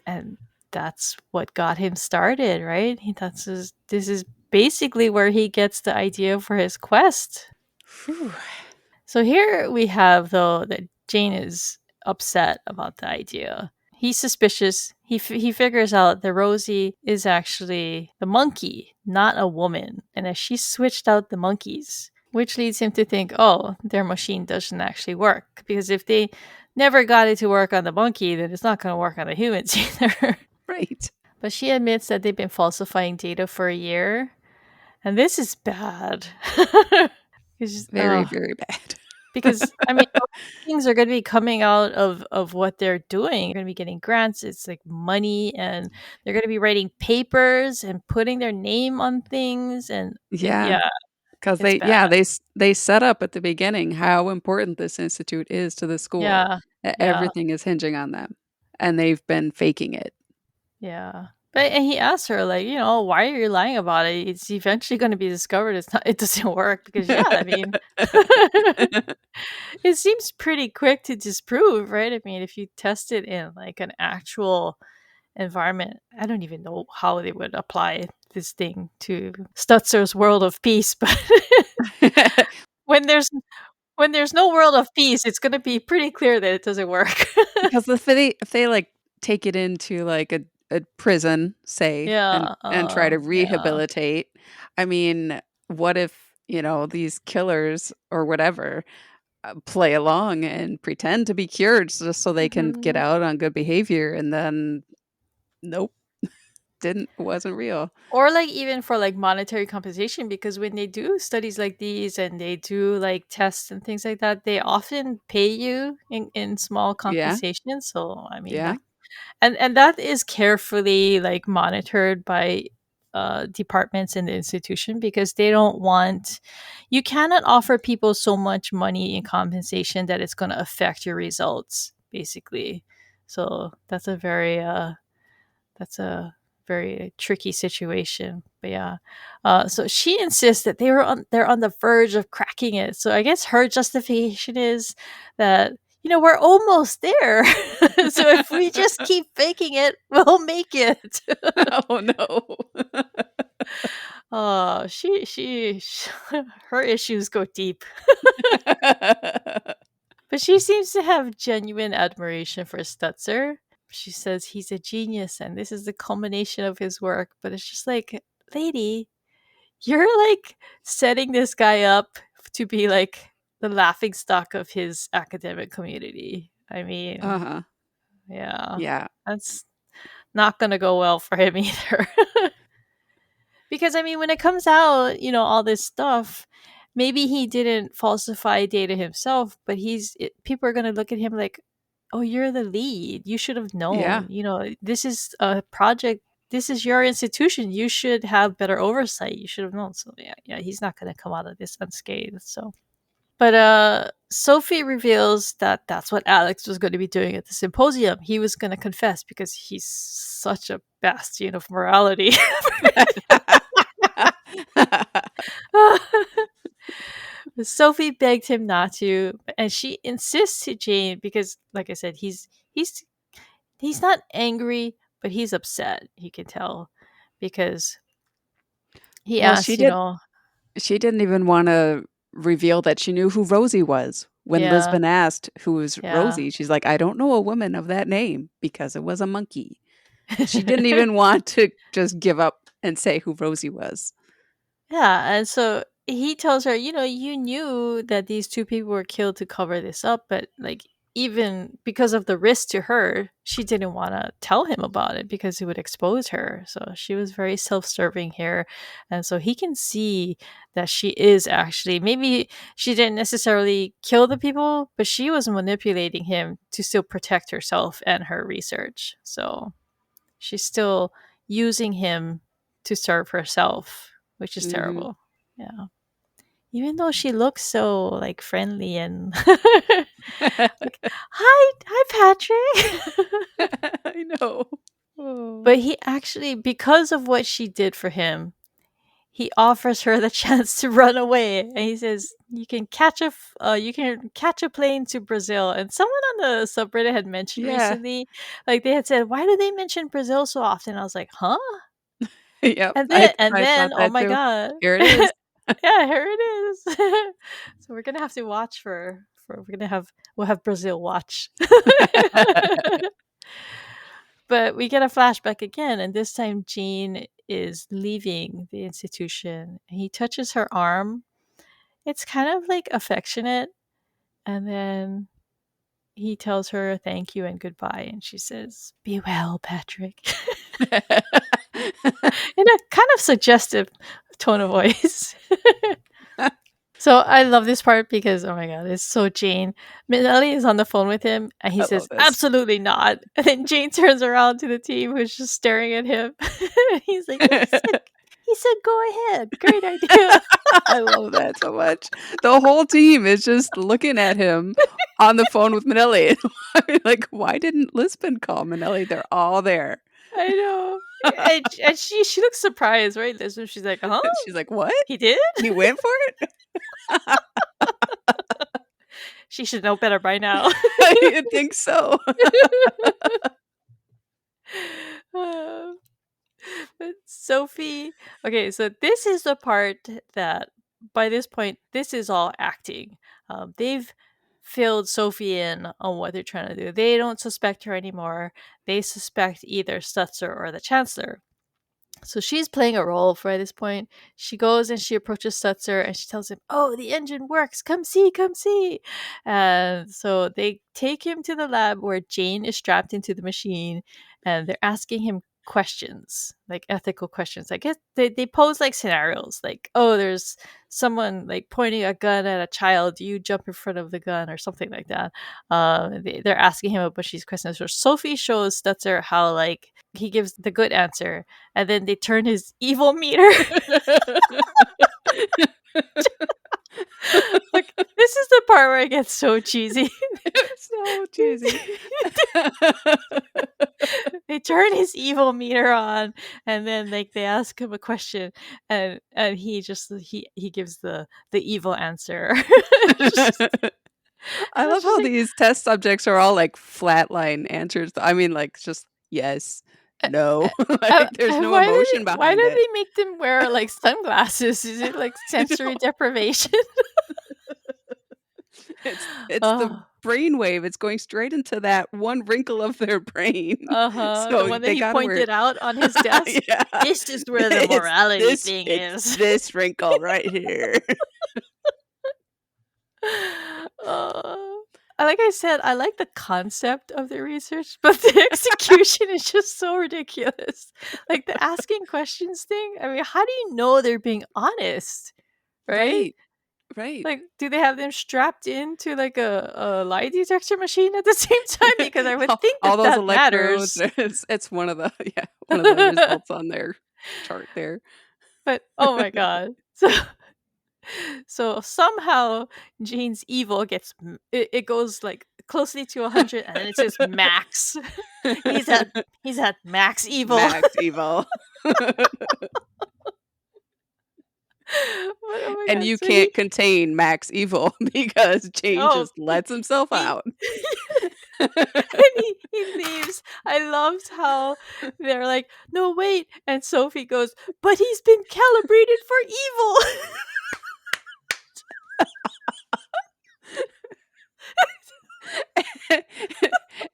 And that's what got him started, right? This is basically where he gets the idea for his quest. Phew. So here we have, though, that Jane is upset about the idea. He's suspicious. He figures out that Rosie is actually the monkey, not a woman, and that she switched out the monkeys, which leads him to think, oh, their machine doesn't actually work. Because if they never got it to work on the monkey, then it's not going to work on the humans either. Right. But she admits that they've been falsifying data for a year, and this is bad. Very, very bad. Because I mean, a lot of things are going to be coming out of what they're doing. They're going to be getting grants. It's like money, and they're going to be writing papers and putting their name on things. And Yeah, yeah, because it's they bad. yeah, they set up at the beginning how important this institute is to the school. Yeah, yeah, Everything is hinging on them, and they've been faking it. yeah. But and he asked her, like, why are you lying about it? It's eventually going to be discovered. It's not. It doesn't work because yeah, I mean, it seems pretty quick to disprove, right? I mean, if you test it in like an actual environment. I don't even know how they would apply this thing to Stutzer's world of peace, but when there's when there's no world of peace, it's going to be pretty clear that it doesn't work. Because if they, like, take it into, like, a prison, say, Yeah, and try to yeah. rehabilitate, I mean, what if, these killers or whatever, play along and pretend to be cured just so they can get Mhm. out on good behavior, and then nope, wasn't real. Or like even for like monetary compensation, because when they do studies like these and they do like tests and things like that, they often pay you in small Yeah, compensation. So I mean yeah, that and that is carefully like monitored by departments in the institution because they don't want, you cannot offer people so much money in compensation that it's going to affect your results basically. So that's a very tricky situation. But yeah, so she insists that they're on the verge of cracking it. So I guess her justification is that we're almost there. So if we just keep faking it, we'll make it. oh, no. Her issues go deep. But she seems to have genuine admiration for Stutzer. She says he's a genius and this is the culmination of his work. But it's just like, lady, you're like setting this guy up to be like the laughing stock of his academic community. I mean, Uh-huh, yeah, yeah, that's not going to go well for him either. Because I mean, when it comes out, all this stuff, maybe he didn't falsify data himself, but people are going to look at him like, "Oh, you're the lead. You should have yeah. known. This is a project. This is your institution. You should have better oversight. You should have known." So yeah, yeah, he's not going to come out of this unscathed. So, but Sophie reveals that that's what Alex was going to be doing at the symposium. He was going to confess because he's such a bastion of morality. Sophie begged him not to, and she insists to Jane because, like I said, he's not angry, but he's upset. You can tell. because he Well, asked, you know, she didn't even wanna reveal that she knew who Rosie was. When yeah, Lisbon asked, "Who is yeah. Rosie?" She's like, "I don't know a woman of that name because it was a monkey." She didn't even want to just give up and say who Rosie was. Yeah, and so he tells her, you know, you knew that these two people were killed to cover this up, but like even because of the risk to her, she didn't want to tell him about it because it would expose her. So she was very self-serving here. And so he can see that she is actually, maybe she didn't necessarily kill the people, but she was manipulating him to still protect herself and her research. So she's still using him to serve herself, which is Mhm. terrible. Yeah. Even though she looks so like friendly and like, hi Patrick. I know. Oh. But he actually, because of what she did for him, he offers her the chance to run away, and he says, you can catch a plane to Brazil." And someone on the subreddit had mentioned Yeah. recently, like they had said, "Why do they mention Brazil so often?" I was like, "Huh?" Yep. And I then and I then, thought oh that my too. god. Here it is. Yeah, here it is. So we're gonna have to watch for we'll have Brazil watch. But we get a flashback again, and this time Jean is leaving the institution. He touches her arm. It's kind of like affectionate, and then he tells her thank you and goodbye, and she says, "Be well, Patrick." In a kind of suggestive tone of voice. So I love this part because, oh my god, it's so Jane. Minelli is on the phone with him and he I love says, this. "Absolutely not." And then Jane turns around to the team who's just staring at him. He's like, he said, "Go ahead. Great idea." I love that so much. The whole team is just looking at him on the phone with Manelli. I mean, like, why didn't Lisbon call Manelli? They're all there. I know. And she looks surprised, right? This she's like, "Huh? She's like, "What? He did?" He went for it?" She should know better by now. I think so. Uh, but Sophie. Okay, so this is the part that by this point, this is all acting. They've filled Sophie in on what they're trying to do. They don't suspect her anymore. They suspect either Stutzer or the Chancellor. So she's playing a role for at this point. She goes and she approaches Stutzer and she tells him, "Oh, the engine works. Come see, come see." And so they take him to the lab where Jane is strapped into the machine and they're asking him questions, like ethical questions. I guess they pose like scenarios like, "Oh, there's someone like pointing a gun at a child. Do you jump in front of the gun or something like that?" They're asking him a bunch of these questions. So Sophie shows Stutzer how like he gives the good answer and then they turn his evil meter. Like this is the part where it gets so cheesy. So cheesy. They turn his evil meter on and then like they ask him a question and he just he gives the evil answer. I I was love just how like, these test subjects are all like flatline answers. I mean, like just yes, uh, no. uh, Like there's and no emotion why behind do it. they make them wear like sunglasses? Is it like I sensory know. deprivation? It's the Oh, brainwave. It's going straight into that one wrinkle of their brain. uh-huh. The So one that they he gotta wear pointed out on his desk. yeah. This is where the morality thing It's is. this wrinkle right here. uh, like I said, I like the concept of the research, but the execution is just so ridiculous. Like the asking questions thing. I mean, how do you know they're being honest? Right? Right. Right. Like, do they have them strapped into like a lie detector machine at the same time? Because I would think All that those that electrodes, matters. it's one of the yeah, one of the results on their chart there. But oh my god. So somehow Jane's evil it goes like closely to 100 and then it says max. he's at he's at max evil. Max evil. But oh my And god, you so he can't contain Max evil because Jane oh just lets himself he out. And he leaves. I loved how they're like, no, wait. And Sophie goes, but he's been calibrated for evil.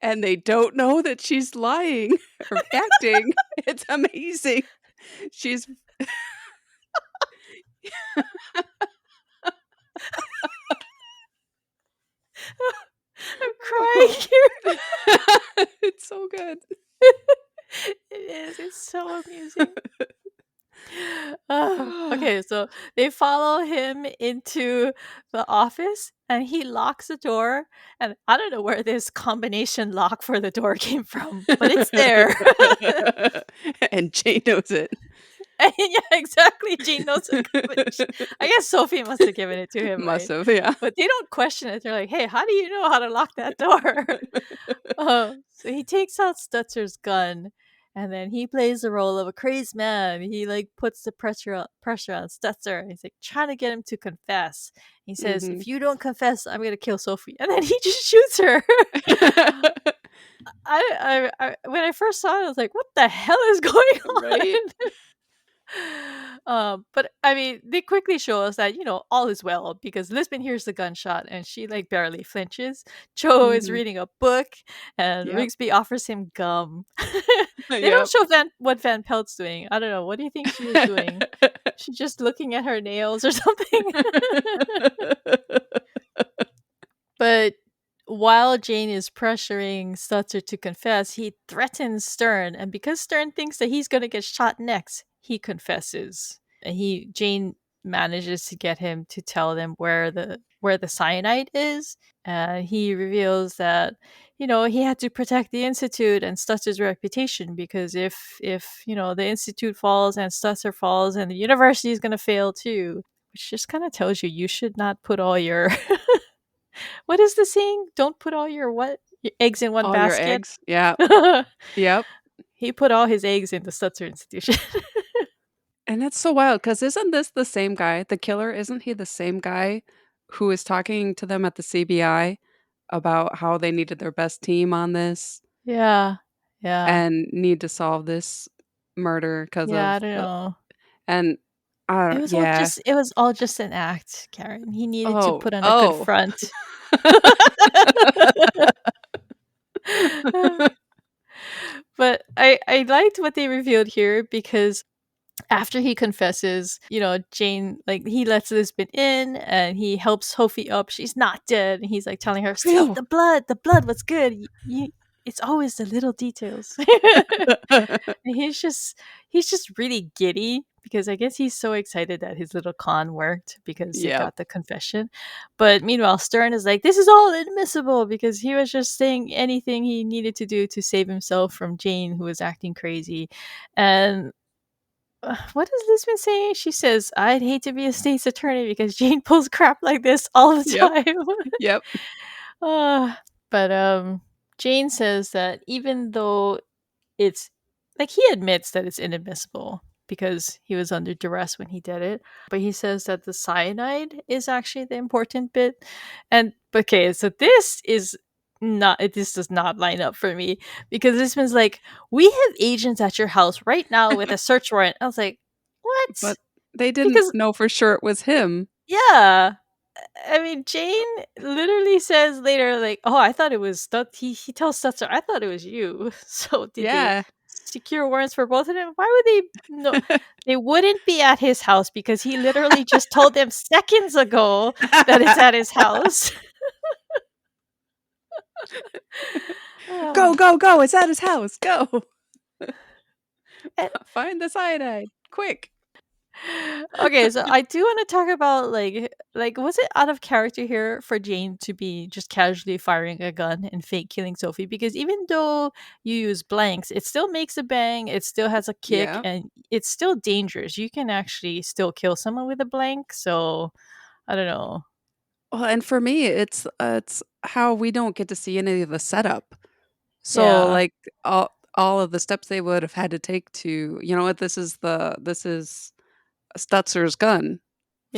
And they don't know that she's lying or acting. It's amazing. She's I'm crying here. it's so good. It is. It's so amusing. Okay, so they follow him into the office and he locks the door. And I don't know where this combination lock for the door came from, but it's there. And Jane knows it. And yeah, exactly. Jane knows the combination. I guess Sophie must have given it to him, Must right? have, yeah. But they don't question it. They're like, hey, how do you know how to lock that door? So he takes out Stutzer's gun, and then he plays the role of a crazed man. He like puts the pressure on Stutzer. He's like trying to get him to confess. He says, Mhm. "If you don't confess, I'm gonna kill Sophie," and then he just shoots her. When I first saw it, I was like, "What the hell is going Right? on?" But I mean, they quickly show us that all is well because Lisbon hears the gunshot and she like barely flinches. Joe is Mhm. reading a book, and Yep. Rigsby offers him gum. They don't Yep. show what Van Pelt's doing. I don't know. What do you think she was doing? She's just looking at her nails or something. But while Jane is pressuring Stutzer to confess, he threatens Stern, and because Stern thinks that he's going to get shot next, he confesses. And Jane manages to get him to tell them where the cyanide is. He reveals that he had to protect the institute and Stutzer's reputation because if the institute falls and Stutzer falls, and the university is going to fail too, which just kind of tells you should not put all your what is the saying? Don't put all your what? Your eggs in one All your basket. eggs. Yeah. Yep. He put all his eggs in the Stutzer Institution. And that's so wild because isn't this the same guy? The killer, isn't he the same guy who is talking to them at the CBI about how they needed their best team on this Yeah. Yeah. and need to solve this murder because Yeah, I of don't the know. and yeah. It was all just an act, Karen. He needed to Oh, put on a good oh. front. But I liked what they revealed here because after he confesses, Jane, like, he lets Lisbon in and he helps Sophie up. She's not dead. And he's like telling her, see, Phew. the blood was good. It's always the little details. And he's just really giddy because I guess he's so excited that his little con worked because it Yep. got the confession. But meanwhile, Stern is like, this is all inadmissible because he was just saying anything he needed to do to save himself from Jane, who was acting crazy. And what does Lisbon say? She says, I'd hate to be a state's attorney because Jane pulls crap like this all the Yep. time. Yep. uh, but Jane says that even though it's like he admits that it's inadmissible because he was under duress when he did it, but he says that the cyanide is actually the important bit. And okay, so this does not line up for me because this one's like, we have agents at your house right now with a search warrant. I was like, what? But they didn't Because know for sure it was him. yeah, I mean, Jane literally says later, like, "Oh, I thought it was He tells Stutzer, "I thought it was you." So did they Yeah. secure warrants for both of them? Why would they? No, they wouldn't be at his house because he literally just told them seconds ago that it's at his house. Go, Ah, go, go. It's at his house. Go. and Find the cyanide. Quick. okay, so I do want to talk about like was it out of character here for Jane to be just casually firing a gun and fake killing Sophie? Because even though you use blanks, it still makes a bang, it still has a kick, Yeah. and it's still dangerous. You can actually still kill someone with a blank. So I don't know. Well, and for me, it's how we don't get to see any of the setup. So, Yeah, like, all of the steps they would have had to take to, you know what, this is Stutzer's gun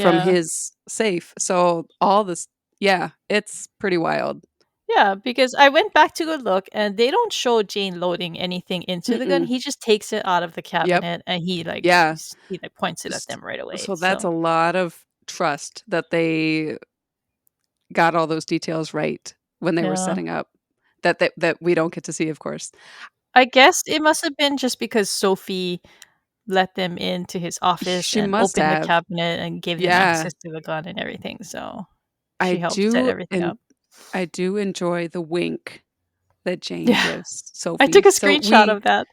from yeah. his safe. So all this, yeah, it's pretty wild. Yeah, because I went back to go look, and they don't show Jane loading anything into the gun. Mm-mm. He just takes it out of the Yep. cabinet and Yeah. he like points it at S them right away. so that's a So lot of trust that they got all those details right when they were yeah, setting up that we don't get to see, of course. I guess it must have been just because Sophie let them into his office She and must opened the have. cabinet and gave them Yeah. access to the gun and everything. So I she helped set do everything and up. I do enjoy the wink that Jane Yeah, gives I took Sophie. a So screenshot of that.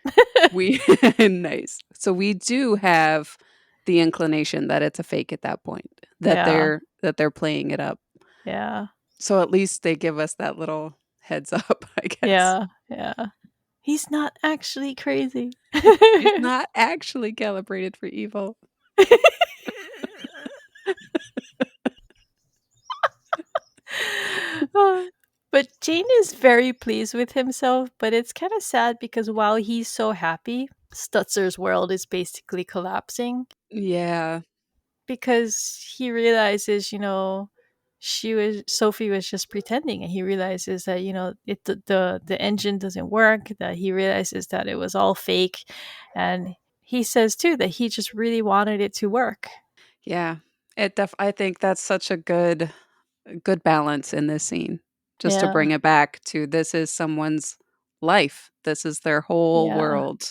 we nice. So we do have the inclination that it's a fake at that point, Yeah, that they're playing it up. yeah, So at least they give us that little heads up, I guess. yeah, yeah. He's not actually crazy. He's not actually calibrated for evil. Uh, but Jane is very pleased with himself, but it's kind of sad because while he's so happy, Stutzer's world is basically collapsing Yeah. because he realizes, Sophie was just pretending, and he realizes that the engine doesn't work. That he realizes that it was all fake, and he says too that he just really wanted it to work. Yeah. I think that's such a good balance in this scene. Just to Yeah, bring it back to this is someone's life. This is their whole yeah. world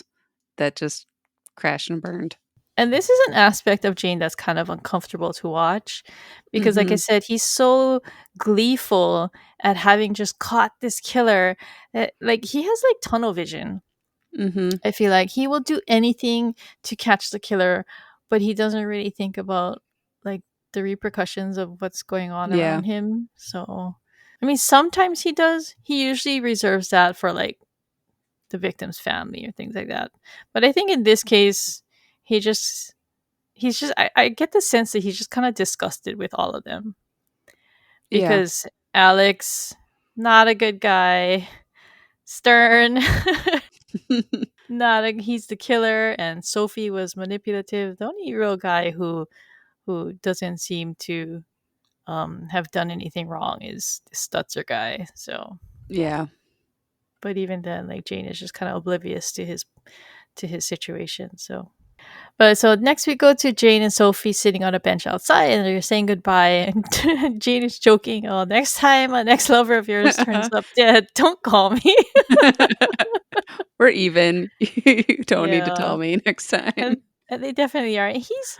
that just crashed and burned. And this is an aspect of Jane that's kind of uncomfortable to watch because, like I Mhm. said, he's so gleeful at having just caught this killer. Like, he has like tunnel vision. Mhm. I feel like he will do anything to catch the killer, but he doesn't really think about like the repercussions of what's going on Yeah. around him. So, I mean, sometimes he does. He usually reserves that for like the victim's family or things like that. But I think in this case, he just I get the sense that he's just kind of disgusted with all of them Yeah. because Alex, not a good guy. Stern, not a, he's the killer, and Sophie was manipulative. The only real guy who doesn't seem to have done anything wrong is the Stutzer guy. So, Yeah. but even then, like Jane is just kind of oblivious to his situation. So but so next we go to Jane and Sophie sitting on a bench outside and they're saying goodbye. And Jane is joking, "Oh, next time an ex lover of yours turns up dead, don't call me." We're even. You don't need to Yeah. tell me next time. And and they definitely are. And he's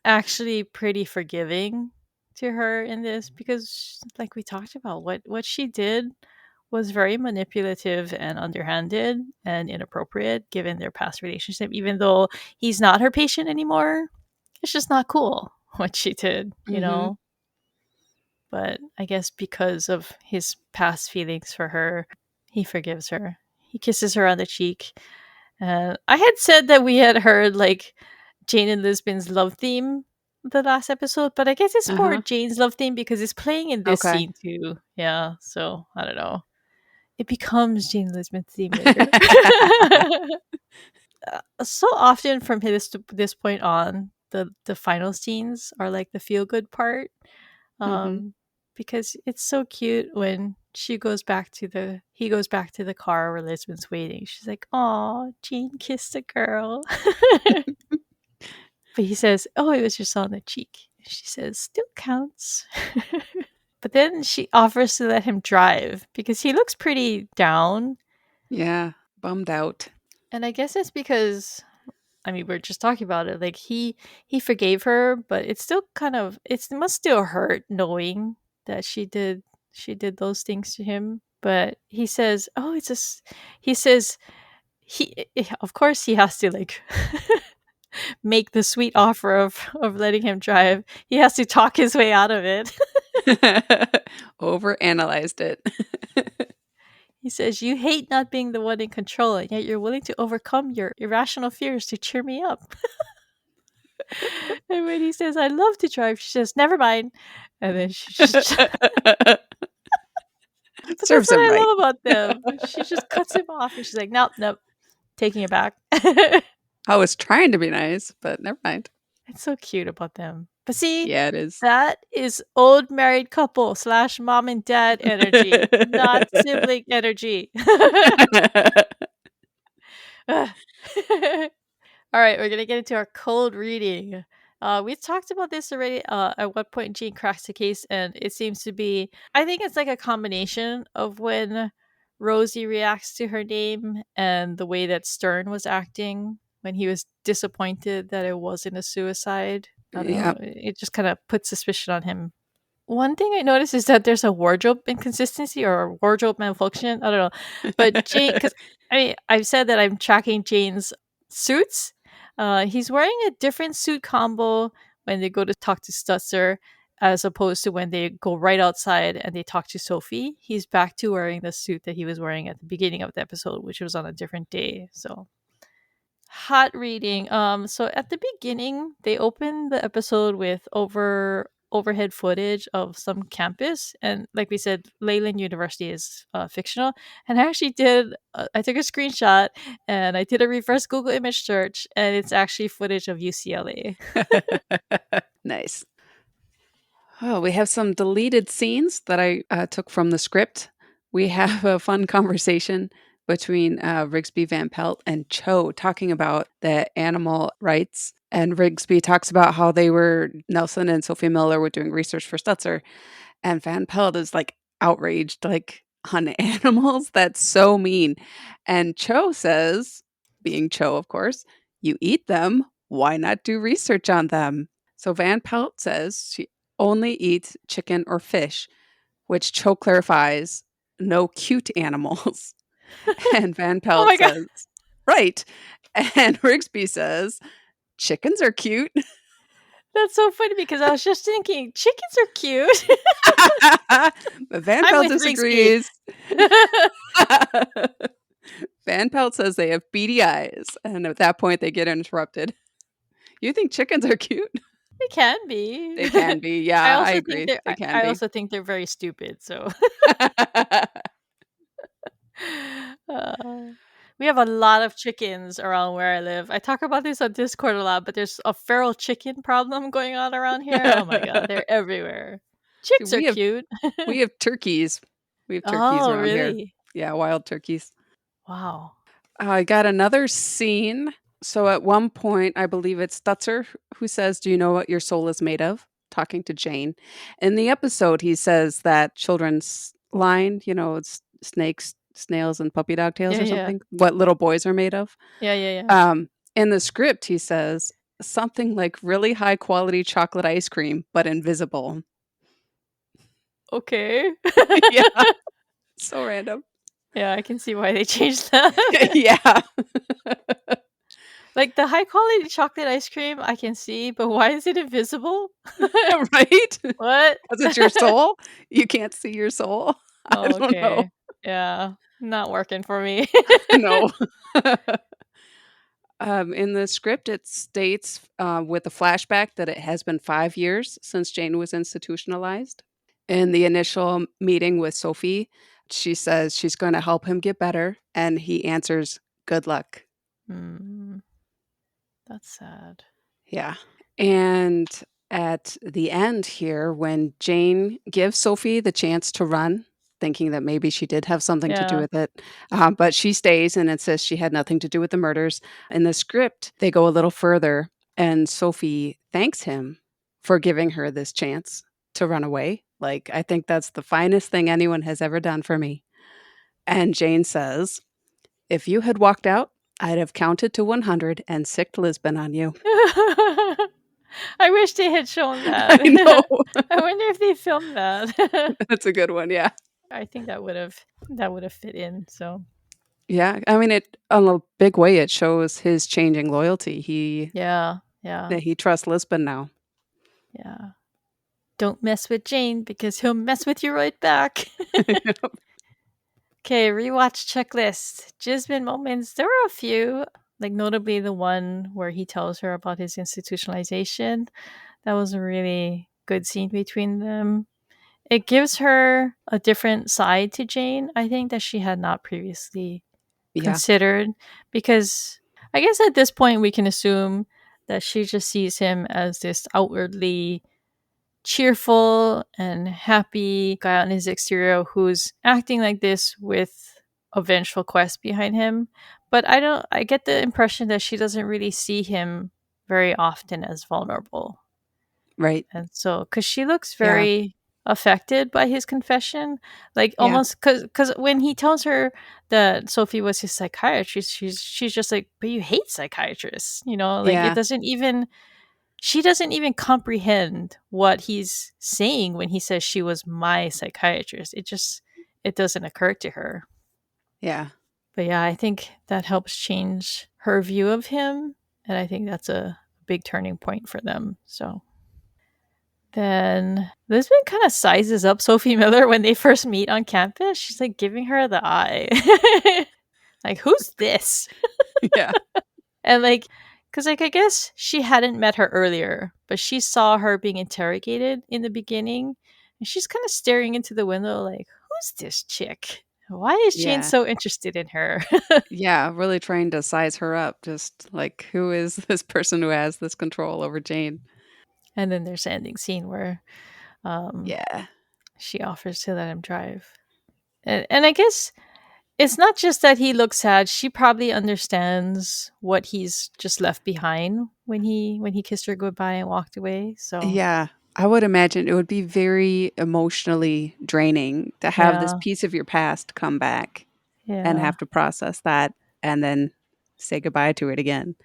actually pretty forgiving to her in this because like we talked about what she did was very manipulative and underhanded and inappropriate given their past relationship even though he's not her patient anymore. It's just not cool what she did, Mhm. But I guess because of his past feelings for her, he forgives her. He kisses her on the cheek. I had said that we had heard like Jane and Lisbon's love theme the last episode, but I guess it's more Uh-huh. Jane's love theme because it's playing in this Okay. scene too. Yeah, so I don't know. It becomes Jane Lisbon's theme later. So often from this point on, the final scenes are like the feel good part. Mhm. Um, because it's so cute when he goes back to the car where Lisbon's waiting. She's like, "Oh, Jean kissed a girl," but he says, "Oh, it was just on the cheek." She says, "Still counts." But then she offers to let him drive because he looks pretty down, Yeah. Bummed out. and I guess it's because I mean, we're just talking about it. Like he forgave her, but it's still it must still hurt knowing that she did those things to him. But he says, "Oh, he says of course he has to like make the sweet offer of letting him drive. He has to talk his way out of it. Overanalyzed it. He says, "You hate not being the one in control, and yet you're willing to overcome your irrational fears to cheer me up." And when he says, "I love to drive," she says, "Never mind." And then she just, but that's Serves what him I right. love about them. She just cuts him off and she's like, "Nope, nope, taking it back." I was trying to be nice, but never mind. It's so cute about them. But see, Yeah, it is. that is old married couple slash mom and dad energy, not sibling energy. Ugh. All right, we're gonna get into our cold reading. We talked about this already. At what point Jane cracks the case, and it seems to be. I think it's like a combination of when Rosie reacts to her name and the way that Stern was acting when he was disappointed that it wasn't a suicide. I don't Yeah. know. It just kind of put suspicion on him. One thing I noticed is that there's a wardrobe inconsistency or a wardrobe malfunction. I don't know, but Jane, because I've said that I'm tracking Jane's suits. He's wearing a different suit combo when they go to talk to Stutzer, as opposed to when they go right outside and they talk to Sophie. He's back to wearing the suit that he was wearing at the beginning of the episode, which was on a different day. So hot reading. So at the beginning, they open the episode with overhead footage of some campus, and like we said, Leyland University is fictional. And I actually did. I took a screenshot and I did a reverse Google image search, and it's actually footage of UCLA. Nice. Oh, we have some deleted scenes that I took from the script. We have a fun conversation between Rigsby Van Pelt and Cho talking about the animal rights. And Rigsby talks about how Nelson and Sophie Miller were doing research for Stutzer. And Van Pelt is like outraged, like on animals. That's so mean. And Cho says, being Cho, of course, you eat them. Why not do research on them? So Van Pelt says she only eats chicken or fish, which Cho clarifies no cute animals. And Van Oh Pelt my god, says, right. And Rigsby says, chickens are cute. that's so funny because I was just thinking chickens are cute. But Van I'm Pelt with Rigsby. disagrees. Van Pelt says they have beady eyes. And at that point, they get interrupted. You think chickens are cute? They can be. They can be. Yeah, I I also think agree. they're. They can I be. also think they're very stupid. So uh, we have a lot of chickens around where I live. I talk about this on Discord a lot, but there's a feral chicken problem going on around here. Oh my god, they're everywhere. See, Chicks are cute. we have turkeys. We have turkeys Oh, around here. really? Yeah, wild turkeys. Wow. I got another scene. So at one point, I believe it's Stutzer who says, "Do you know what your soul is made of?" Talking to Jane. In the episode, he says that children's line, it's snakes, snails, and puppy dog tails Yeah, or yeah, something. What little boys are made of. yeah, yeah, yeah. In the script, he says something like really high quality chocolate ice cream, but invisible. Okay. Yeah, so random. Yeah, I can see why they changed that. Yeah. Like the high quality chocolate ice cream, I can see, but why is it invisible? Right? What? Because it's your soul? You can't see your soul? I Oh, don't know. okay. Yeah, not working for me. No. In the script, it states, with a flashback that it has been 5 years since Jane was institutionalized. In the initial meeting with Sophie, she says she's gonna help him get better, and he answers, "Good luck." Hmm, that's sad. Yeah. And at the end here, when Jane gives Sophie the chance to run, thinking that maybe she did have something to do Yeah. with it, but she stays and it says she had nothing to do with the murders. In the script, they go a little further and Sophie thanks him for giving her this chance to run away. Like, I think that's the finest thing anyone has ever done for me. And Jane says, if you had walked out, I'd have counted to 100 and sicked Lisbon on you. I wish they had shown that. I know. I wonder if they filmed that. That's a good one, yeah. I think that would have fit in. So Yeah, I mean, it on a big way, it shows his changing loyalty. yeah, yeah, That he trusts Lisbon now. yeah. Don't mess with Jane because he'll mess with you right back. Okay, rewatch checklist. Jisbin moments. There were a few, like notably the one where he tells her about his institutionalization. That was a really good scene between them. It gives her a different side to Jane, I think, that she had not previously Yeah, considered. Because I guess at this point we can assume that she just sees him as this outwardly cheerful and happy guy on his exterior who's acting like this with a vengeful quest behind him. But I get the impression that she doesn't really see him very often as vulnerable. Right. And so, because she looks Yeah. very affected by his confession, like Yeah. almost because when he tells her that Sophie was his psychiatrist, she's just like, but you hate psychiatrists, like it Yeah. doesn't even she doesn't even comprehend what he's saying when he says she was my psychiatrist. It doesn't occur to her. Yeah. But yeah, I think that helps change her view of him, and I think that's a big turning point for them. So then Lisbon kind of sizes up Sophie Miller when they first meet on campus. She's like giving her the eye. Like, who's this? Yeah. And like, because like I guess she hadn't met her earlier, but she saw her being interrogated in the beginning, and she's kind of staring into the window, like, "Who's this chick? Why is Jane Yeah. so interested in her?" Yeah. Really trying to size her up. Just like, who is this person who has this control over Jane? And then there's the ending scene where um, Yeah. she offers to let him drive, and I guess it's not just that he looks sad. She probably understands what he's just left behind when he kissed her goodbye and walked away. So Yeah. I would imagine it would be very emotionally draining to have this yeah, piece of your past come back and yeah. have to process that and then say goodbye to it again.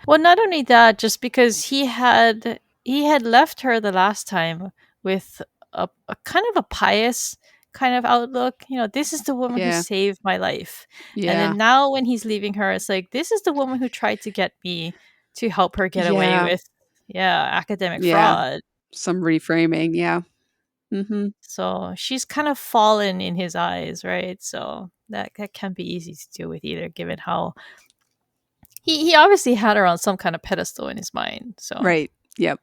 Well, not only that, just because he had left her the last time with a kind of a pious kind of outlook. This is the woman who Yeah. saved my life. And Yeah. then now when he's leaving her, it's like this is the woman who tried to get me to help her get away Yeah. with academic Yeah. fraud. Some reframing. Yeah. Mhm. So she's kind of fallen in his eyes, right? So that can be easy to deal with either, given how he obviously had her on some kind of pedestal in his mind. So Right. Yep.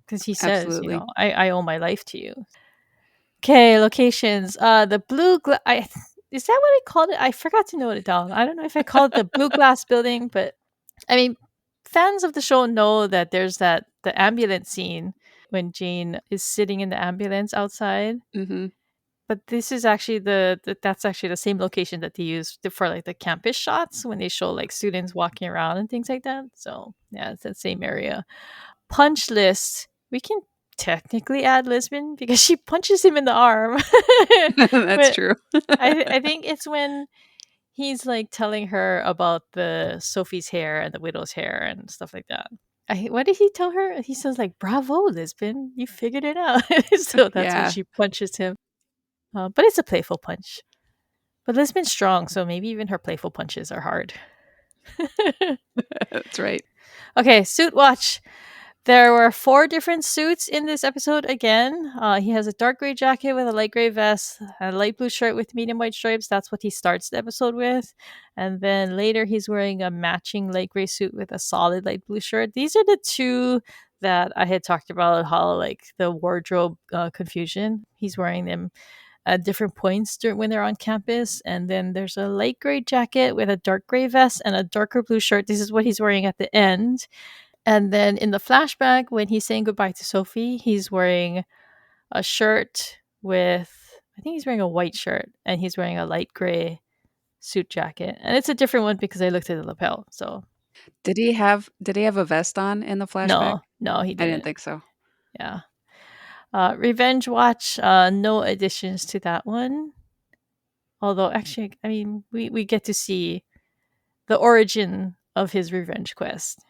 because he says, Absolutely. I owe my life to you. Okay, locations. The blue. Is that what I called it? I forgot to note it down. I don't know if I called it the blue glass building, but I mean, fans of the show know that there's the ambulance scene when Jane is sitting in the ambulance outside. Mhm. But this is actually that's actually the same location that they use for like the campus shots when they show like students walking around and things like that. So yeah, it's the same area. Punch list. We can technically add Lisbon because she punches him in the arm. That's But true. I think it's when he's like telling her about the Sophie's hair and the widow's hair and stuff like that. What did he tell her? He says like, "Bravo, Lisbon, you figured it out." So that's when Yeah. she punches him. But it's a playful punch. But Lisbon's strong, so maybe even her playful punches are hard. That's right. Okay, suit watch. There were 4 different suits in this episode again. He has a dark gray jacket with a light gray vest, a light blue shirt with medium white stripes. That's what he starts the episode with. And then later he's wearing a matching light gray suit with a solid light blue shirt. These are the 2 that I had talked about, how like the wardrobe confusion. He's wearing them at different points when they're on campus. And then there's a light gray jacket with a dark gray vest and a darker blue shirt. This is what he's wearing at the end. And then in the flashback, when he's saying goodbye to Sophie, he's wearing a shirt I think he's wearing a white shirt and he's wearing a light gray suit jacket. And it's a different one because I looked at the lapel. So Did he have a vest on in the flashback? no, no, he I didn't didn't. think so. Yeah. Revenge Watch, no additions to that one. Although, actually, I mean, we get to see the origin of his revenge quest.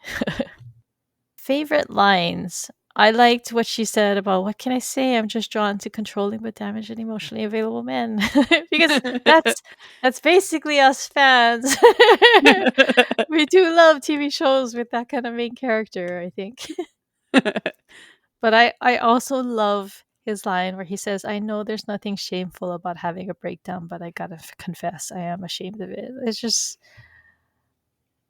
Favorite lines. I liked what she said about what can I say? I'm just drawn to controlling but damaged and emotionally available men. Because that's basically us fans. We do love TV shows with that kind of main character, I think. But I also love his line where he says, I know there's nothing shameful about having a breakdown, but I gotta confess, I am ashamed of it. It's just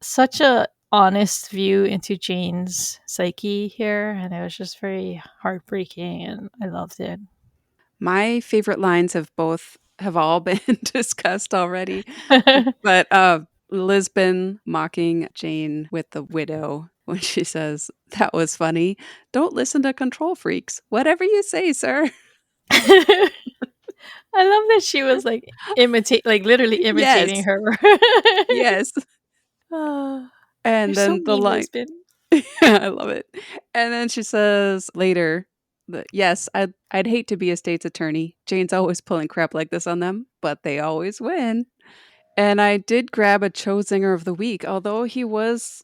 such a honest view into Jane's psyche here, and it was just very heartbreaking, and I loved it. My favorite lines have all been discussed already, but, Lisbon mocking Jane with the widow when she says, "That was funny. Don't listen to control freaks. Whatever you say, sir." I love that she was like literally imitating Yes. her. Yes. Oh, you're And so then the mean, line Lisbon. I love it. And then she says later that, "Yes, I'd hate to be a state's attorney. Jane's always pulling crap like this on them, but they always win." And I did grab a Cho Zinger of the Week, although he was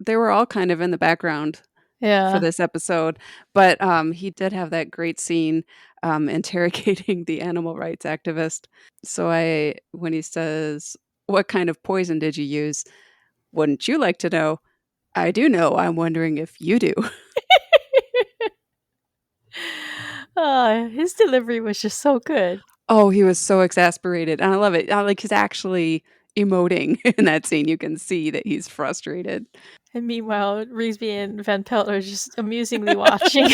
they were all kind of in the background for Yeah. this episode, but, he did have that great scene, interrogating the animal rights activist. So when he says, "What kind of poison did you use? Wouldn't you like to know? I do know. I'm wondering if you do." His delivery was just so good. Oh, he was so exasperated, and I love it. I like, he's actually emoting in that scene. You can see that he's frustrated. And meanwhile, Reesby and Van Pelt are just amusingly watching.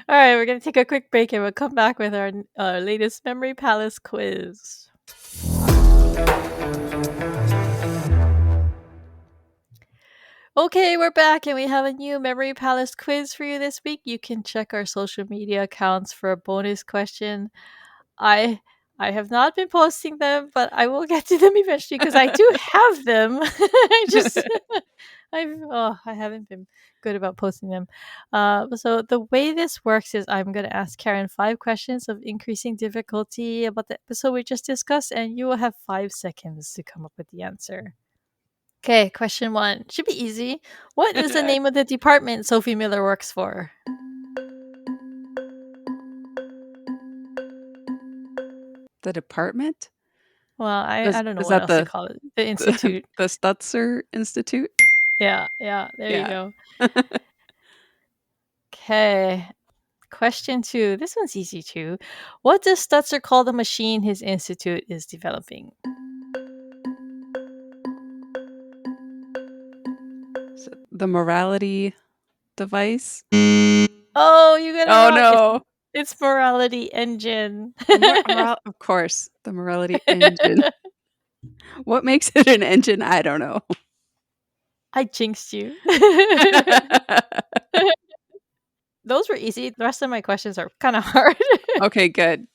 All right, we're going to take a quick break and we'll come back with our latest Memory Palace quiz. Okay, we're back and we have a new Memory Palace quiz for you this week. You can check our social media accounts for a bonus question. I I have not been posting them, but I will get to them eventually because I do have them. I just I haven't been good about posting them. So the way this works is I'm gonna ask Karin 5 questions of increasing difficulty about the episode we just discussed, and you will have 5 seconds to come up with the answer. Okay, question 1 should be easy. What is the name of the department Sophie Miller works for? The department? Well, I don't know Is what that else to call it. The institute. the Stutzer Institute? Yeah, yeah, there you Yeah. go. Okay. Question 2. This one's easy too. What does Stutzer call the machine his institute is developing? The morality device? Oh, you got it Oh, wrong. no. It's morality engine. Of course, the morality engine. What makes it an engine? I don't know. I jinxed you. Those were easy. The rest of my questions are kind of hard. Okay, good.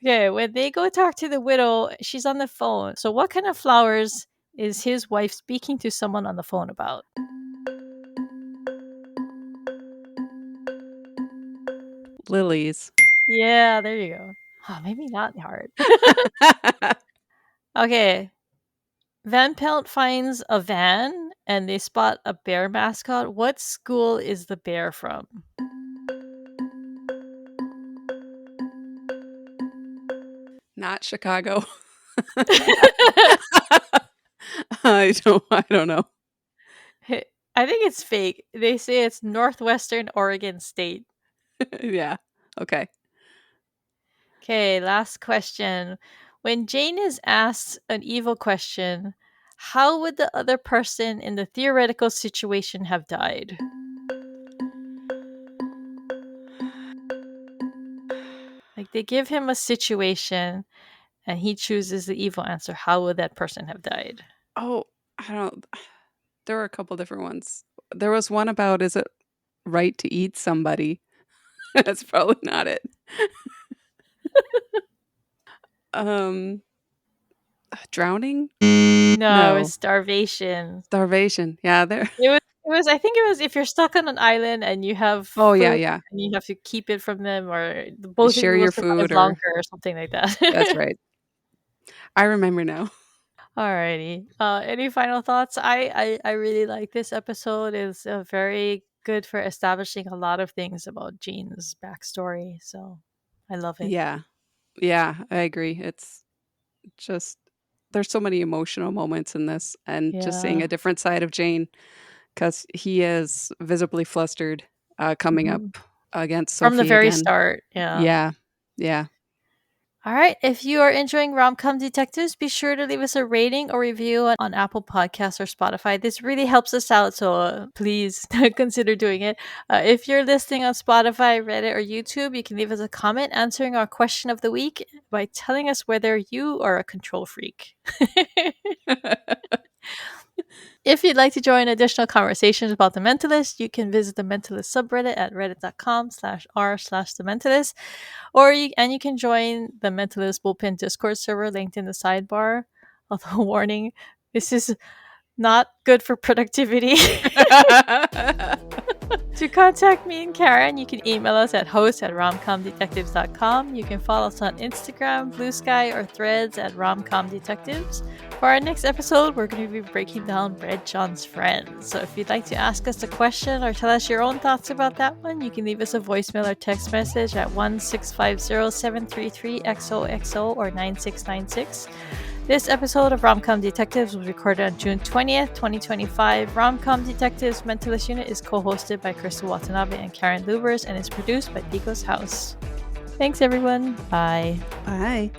Okay, when they go talk to the widow, she's on the phone. So, what kind of flowers is his wife speaking to someone on the phone about? Lilies. Yeah, there you go. Oh, maybe not hard. Okay. Van Pelt finds a van and they spot a bear mascot. What school is the bear from? Not Chicago. I don't know. I think it's fake. They say it's Northwestern Oregon State. Yeah. Okay. Okay, last question. When Jane is asked an evil question, how would the other person in the theoretical situation have died? Like they give him a situation and he chooses the evil answer. How would that person have died? Oh, I don't there were a couple different ones. There was one about, is it right to eat somebody? That's probably not it. Um, Drowning? No, it's No. starvation. Starvation. Yeah, there. It was I think it was if you're stuck on an island and you have Oh, yeah, food yeah. and you have to keep it from them or You both of share you will your survive food or longer or something like that. that's right. I remember now. Alrighty. Any final thoughts? I really like this episode. It's very good for establishing a lot of things about Jean's backstory. So I love it. Yeah. Yeah, I agree. It's just there's so many emotional moments in this and just seeing Yeah. a different side of Jane because he is visibly flustered, coming up Hmm. against From the Sophie very again. start. Yeah. Yeah. Yeah. All right. If you are enjoying Rom-Com Detectives, be sure to leave us a rating or review on Apple Podcasts or Spotify. This really helps us out, so please consider doing it. If you're listening on Spotify, Reddit, or YouTube, you can leave us a comment answering our question of the week by telling us whether you are a control freak. If you'd like to join additional conversations about The Mentalist, you can visit the Mentalist subreddit at reddit.com/r/The Mentalist, you can join the Mentalist Bullpen Discord server linked in the sidebar. Although, warning, this is not good for productivity. To contact me and Karin, you can email us at host@romcomdetectives.com. You can follow us on Instagram, Blue Sky, or Threads at romcomdetectives. For our next episode, we're going to be breaking down Red John's Friends. So if you'd like to ask us a question or tell us your own thoughts about that one, you can leave us a voicemail or text message at 1-650-733-XOXO or 9696. This episode of Rom-Com Detectives was recorded on June 20th, 2025. Rom-Com Detectives Mentalist Unit is co-hosted by Crystal Watanabe and Karin Lubbers and is produced by Pico's House. Thanks, everyone. Bye. Bye.